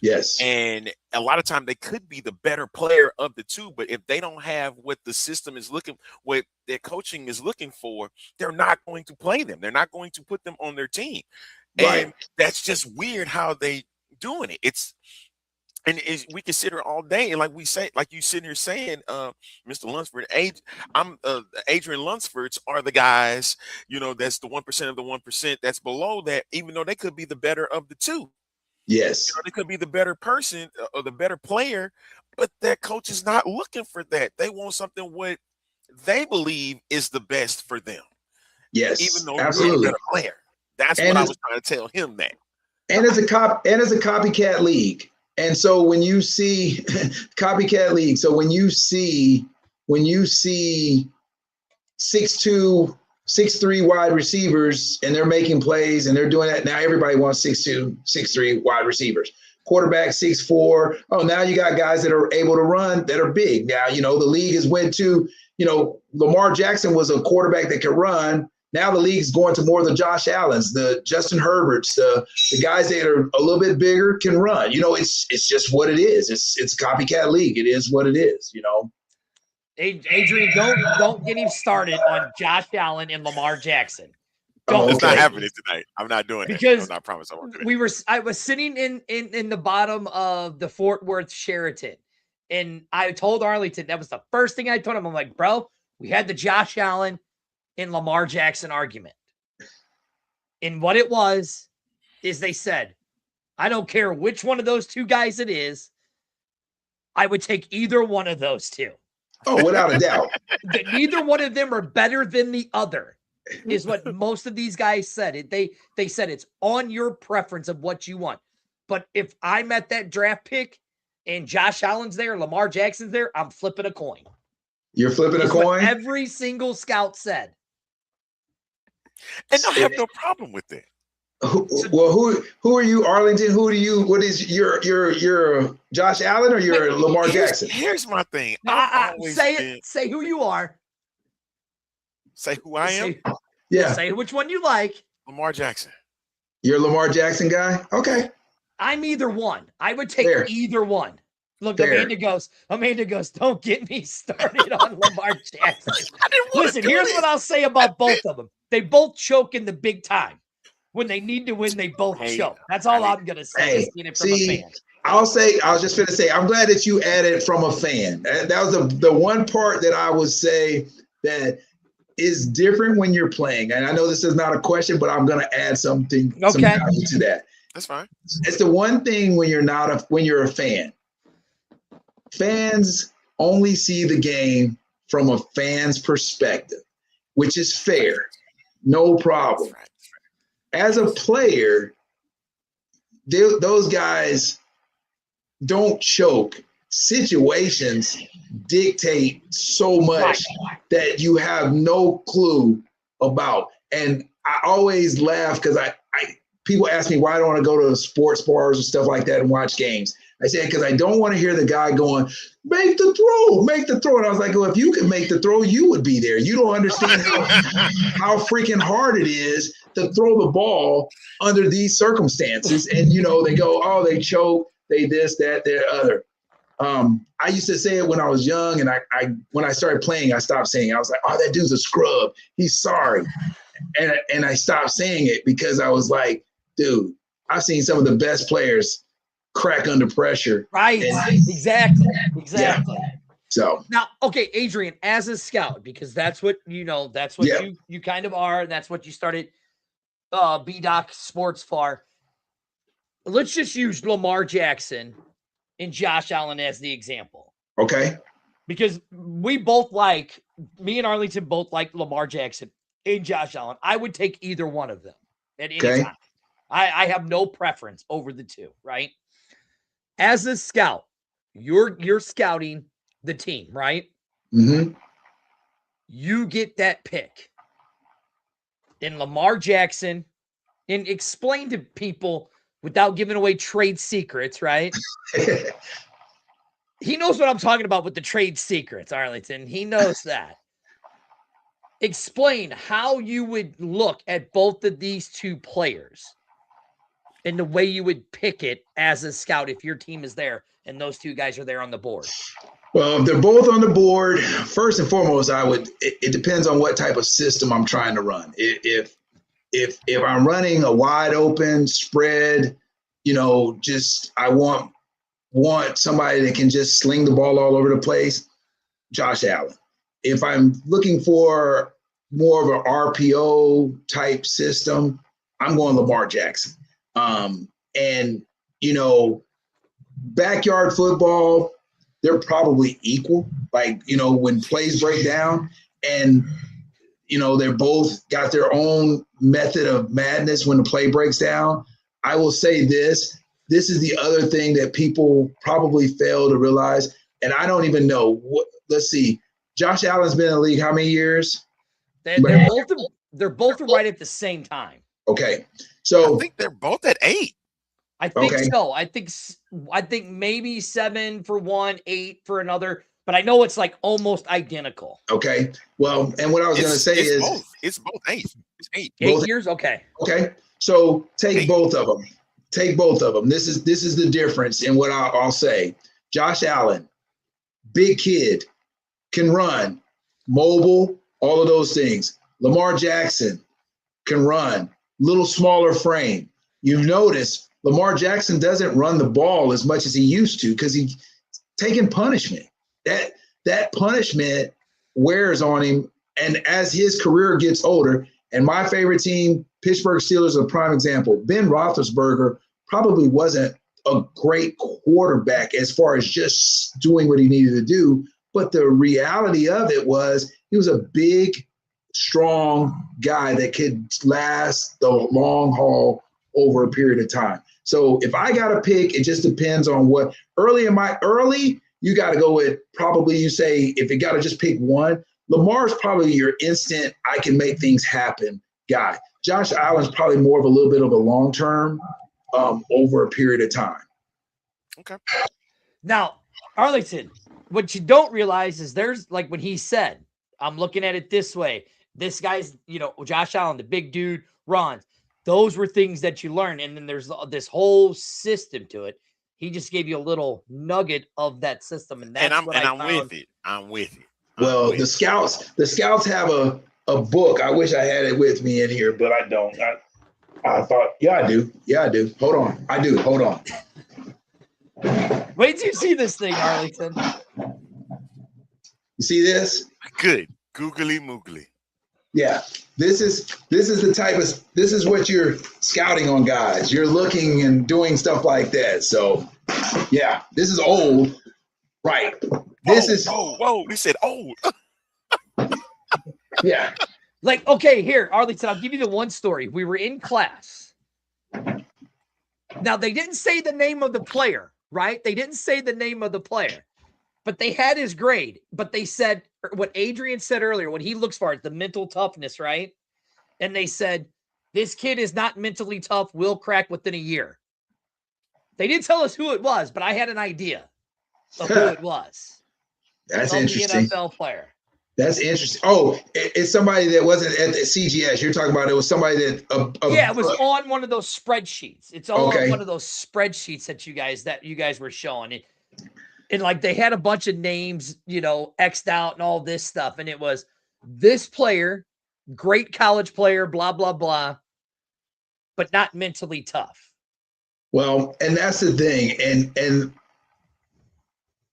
Yes. And a lot of time they could be the better player of the two, but if they don't have what the system is what their coaching is looking for, they're not going to play them. They're not going to put them on their team. Right. And that's just weird how they doing it. We consider all day, and like we say, like you sitting here saying, Mr. Lunsford, Adrian Lunsfords are the guys, you know, that's the 1% of the 1% that's below that, even though they could be the better of the two. Yes. You know, they could be the better person or the better player, but that coach is not looking for that. They want something what they believe is the best for them. Yes, even though absolutely. You're a better player. That's what I was trying to tell him that. And it's a copycat league. And so when you see copycat league, so when you see 6'2", 6'3" wide receivers and they're making plays and they're doing that, now everybody wants 6'2", 6'3" wide receivers. Quarterback 6'4". Oh, now you got guys that are able to run that are big. Now, you know, the league has went to, you know, Lamar Jackson was a quarterback that could run. Now the league's going to more of the Josh Allens, the Justin Herberts, the guys that are a little bit bigger can run. You know, it's just what it is. It's a copycat league. It is what it is, you know. Adrian, don't get him started on Josh Allen and Lamar Jackson. It's not happening tonight. I'm not doing it. Because I promise I won't do it. I was sitting in the bottom of the Fort Worth Sheraton, and I told Arlington, that was the first thing I told him. I'm like, bro, we had the Josh Allen and Lamar Jackson argument. And what it was is they said, I don't care which one of those two guys it is, I would take either one of those two. Oh, without a doubt. Neither one of them are better than the other, is what most of these guys said. They said it's on your preference of what you want. But if I'm at that draft pick and Josh Allen's there, Lamar Jackson's there, I'm flipping a coin. You're flipping a coin? Every single scout said. And I have no problem with it. Who are you, Arlington? What is your Josh Allen or your Lamar Jackson? Here's my thing. Say who you are. Say who I am? Yeah. Say which one you like. Lamar Jackson. You're a Lamar Jackson guy? Okay. I'm either one. I would take either one. Look, Fair. Amanda goes, don't get me started on Lamar Jackson. Listen, here's what I'll say about both of them. They both choke in the big time. When they need to win, they both choke. That's all I'm going to say. From a fan. I was just going to say, I'm glad that you added from a fan. That was the one part that I would say that is different when you're playing. And I know this is not a question, but I'm going to add some value to that. That's fine. It's the one thing when you're a fan. Fans only see the game from a fan's perspective, which is fair. No problem. As a player, those guys don't choke. Situations dictate so much that you have no clue about. And I always laugh because people ask me why I don't want to go to sports bars and stuff like that and watch games. I said, because I don't want to hear the guy going, make the throw. And I was like, well, if you could make the throw, you would be there. You don't understand how freaking hard it is to throw the ball under these circumstances. And, they go, oh, they choke, they this, that, that, other. I used to say it when I was young, and when I started playing, I stopped saying it. I was like, oh, that dude's a scrub. He's sorry. And I stopped saying it because I was like, dude, I've seen some of the best players crack under pressure. Right. Exactly. Yeah. So now, okay, Adrian, as a scout, because that's what you kind of are, and that's what you started B-Doc Sports for. Let's just use Lamar Jackson and Josh Allen as the example. Okay. Because me and Arlington both like Lamar Jackson and Josh Allen. I would take either one of them at any time. I have no preference over the two, right? As a scout, you're scouting the team, right? Mm-hmm. You get that pick. And Lamar Jackson, and explain to people without giving away trade secrets, right? He knows what I'm talking about with the trade secrets, Arlington. He knows that. Explain how you would look at both of these two players and the way you would pick it as a scout if your team is there and those two guys are there on the board. Well, if they're both on the board, first and foremost, it depends on what type of system I'm trying to run. If I'm running a wide open spread, I want somebody that can just sling the ball all over the place, Josh Allen. If I'm looking for more of an RPO type system, I'm going Lamar Jackson. Backyard football, they're probably equal. When plays break down and, they're both got their own method of madness when the play breaks down. I will say this is the other thing that people probably fail to realize. And I don't even know let's see. Josh Allen's been in the league how many years? They're both right at the same time. Okay. So I think they're both at 8. I think so. I think maybe 7 for one, 8 for another, but I know it's almost identical. Okay. Well, and what I was going to say is it's both 8. It's 8. 8 years. Okay. Okay. So take both of them. This is the difference in what I'll say. Josh Allen, big kid, can run, mobile, all of those things. Lamar Jackson can run, little smaller frame. You've noticed Lamar Jackson doesn't run the ball as much as he used to because he's taking punishment. That punishment wears on him. And as his career gets older, and my favorite team, Pittsburgh Steelers, are a prime example. Ben Roethlisberger probably wasn't a great quarterback as far as just doing what he needed to do. But the reality of it was he was a big, strong guy that could last the long haul over a period of time. So if I got to pick, it just depends on what early, you got to go with probably, you say, if you got to just pick one, Lamar's probably your instant, I can make things happen guy. Josh Allen's probably more of a little bit of a long term over a period of time. Okay. Now, Arlington, what you don't realize is there's like when he said, I'm looking at it this way. This guy's, Josh Allen, the big dude, runs. Those were things that you learn. And then there's this whole system to it. He just gave you a little nugget of that system. And that's what I'm with it. I'm with it. Well, the scouts have a book. I wish I had it with me in here, but I don't. I thought, yeah, I do. Yeah, I do. Hold on. I do. Hold on. Wait till you see this thing, Arlington. You see this? Good. Googly moogly. Yeah. This is what you're scouting on, guys. You're looking and doing stuff like that. So yeah, this is old. Right. Whoa. We said old. Yeah. Like, okay, here, Arlington, I'll give you the one story. We were in class. Now, they didn't say the name of the player, right? They didn't say the name of the player, but they had his grade. But they said what Adrian said earlier, what he looks for is the mental toughness, right? And they said, this kid is not mentally tough, will crack within a year. They didn't tell us who it was, but I had an idea of who it was. That's From interesting. the NFL player. That's interesting. Oh, it's somebody that wasn't at the CGS. You're talking about it was somebody that. Yeah, it was on one of those spreadsheets. It's all Okay. on one of those spreadsheets that you guys were showing it, and like they had a bunch of names, X'd out and all this stuff, and it was this player, great college player, blah blah blah, but not mentally tough. Well, and that's the thing, and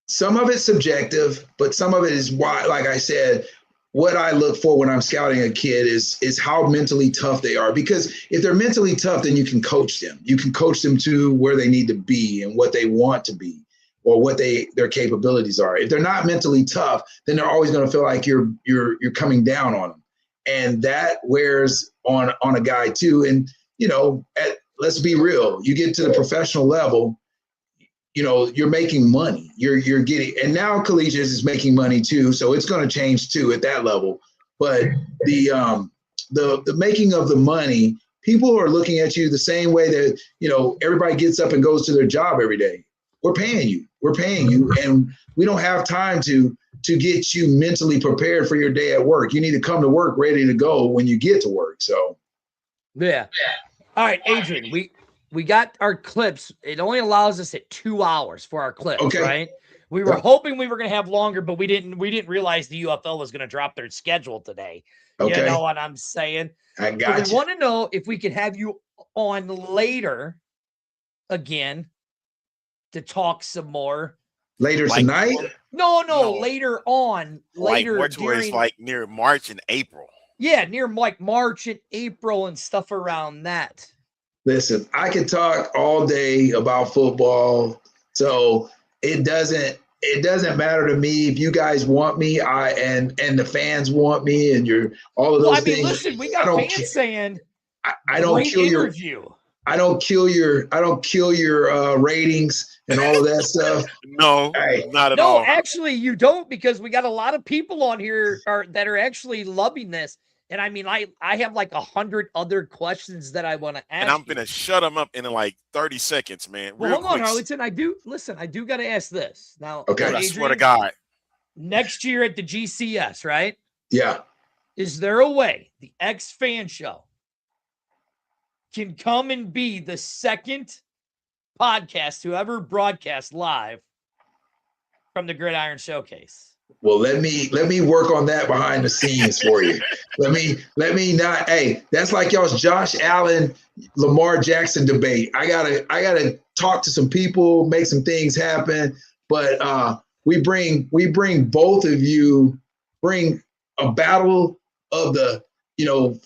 some of it's subjective, but some of it is why, like I said, what I look for when I'm scouting a kid is how mentally tough they are. Because if they're mentally tough, then you can coach them. You can coach them to where they need to be and what they want to be, or what their capabilities are. If they're not mentally tough, then they're always going to feel like you're coming down on them, and that wears on a guy too. And let's be real, you get to the professional level. You're making money. You're getting, and now collegiate is making money too, so it's going to change too at that level. But the making of the money, people are looking at you the same way that everybody gets up and goes to their job every day. We're paying you, and we don't have time to get you mentally prepared for your day at work. You need to come to work ready to go when you get to work. So, yeah. All right, Adrian, we got our clips. It only allows us at 2 hours for our clips, Okay. right? We were hoping we were going to have longer, but we didn't realize the UFL was going to drop their schedule today. Okay. You know what I'm saying? I got So we you. want to know if we could have you on later again to talk some more. Later tonight? No, No. later on. Later more towards like near March and April. Yeah, near like March and April and stuff around that. Listen, I can talk all day about football, so it doesn't matter to me if you guys want me, and the fans want me, and all of those things. Listen, we got fans saying I don't great kill interview. I don't kill your ratings and all of that stuff. No, Hey. not at all. No, actually, you don't, because we got a lot of people on here that are actually loving this. And I mean, I have like 100 other questions that I want to ask. And I'm going to shut them up in like 30 seconds, man. Well, Real hold on, quick. Arlington. I do got to ask this. Now, Okay. I Adrian, swear to God. next year at the GCS, right? Yeah. Is there a way the X Fan Show can come and be the second podcast to ever broadcast live from the Gridiron Showcase? Well, let me work on that behind the scenes for you. Let me not. Hey, that's like y'all's Josh Allen, Lamar Jackson debate. I gotta talk to some people, make some things happen. But we bring both of you, bring a battle of the,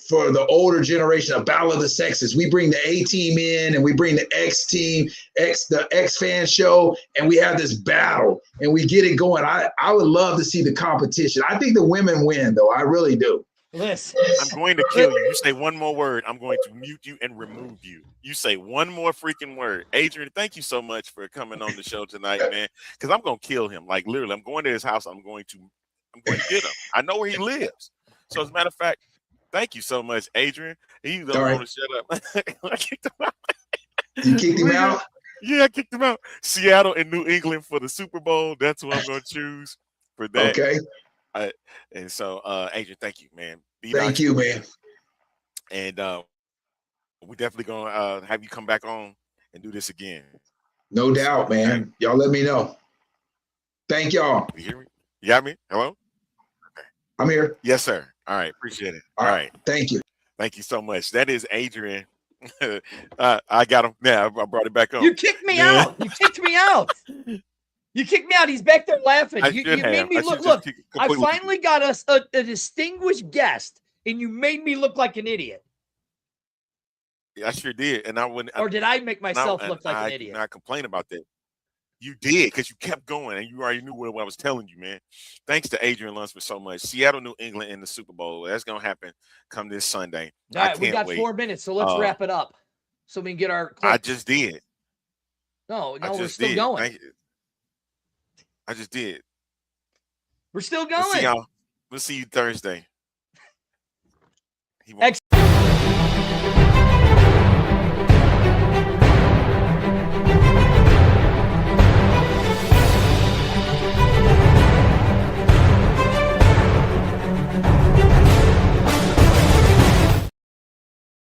for the older generation, a battle of the sexes. We bring the A team in, and we bring the X team, the X Fan Show, and we have this battle, and we get it going. I would love to see the competition. I think the women win, though. I really do. Listen, I'm going to kill you. You say one more word, I'm going to mute you and remove you. You say one more freaking word. Adrian, thank you so much for coming on the show tonight, man, because I'm going to kill him. Like, literally, I'm going to his house. I'm going to get him. I know where he lives. So as a matter of fact, Thank you so much, Adrian. He don't All right. want to shut up. I kicked him out. You kicked him out? Yeah, I kicked him out. Seattle and New England for the Super Bowl. That's who I'm going to choose for that. Okay. And so, Adrian, thank you, man. Thank you, man. And we definitely gonna have you come back on and do this again. No doubt, man. Y'all let me know. Thank y'all. You hear me? You got me? Hello? I'm here. Yes, sir. All right. Appreciate it. All right. Thank you. Thank you so much. That is Adrian. I got him. Yeah, I brought it back on. You kicked me out. You kicked me out. You kicked me out. He's back there laughing. You made me look. Look, I finally got us a distinguished guest, and you made me look like an idiot. I sure did. And I wouldn't. Or did I make myself look like an idiot? I complain about that. You did, because you kept going, and you already knew what I was telling you, man. Thanks to Adrian Lunsford so much. Seattle, New England in the Super Bowl. That's going to happen come this Sunday. All right, we got 4 minutes, so let's wrap it up so we can get our clips. I just did. No, we're still going. I just did. We're still going. We'll see you Thursday.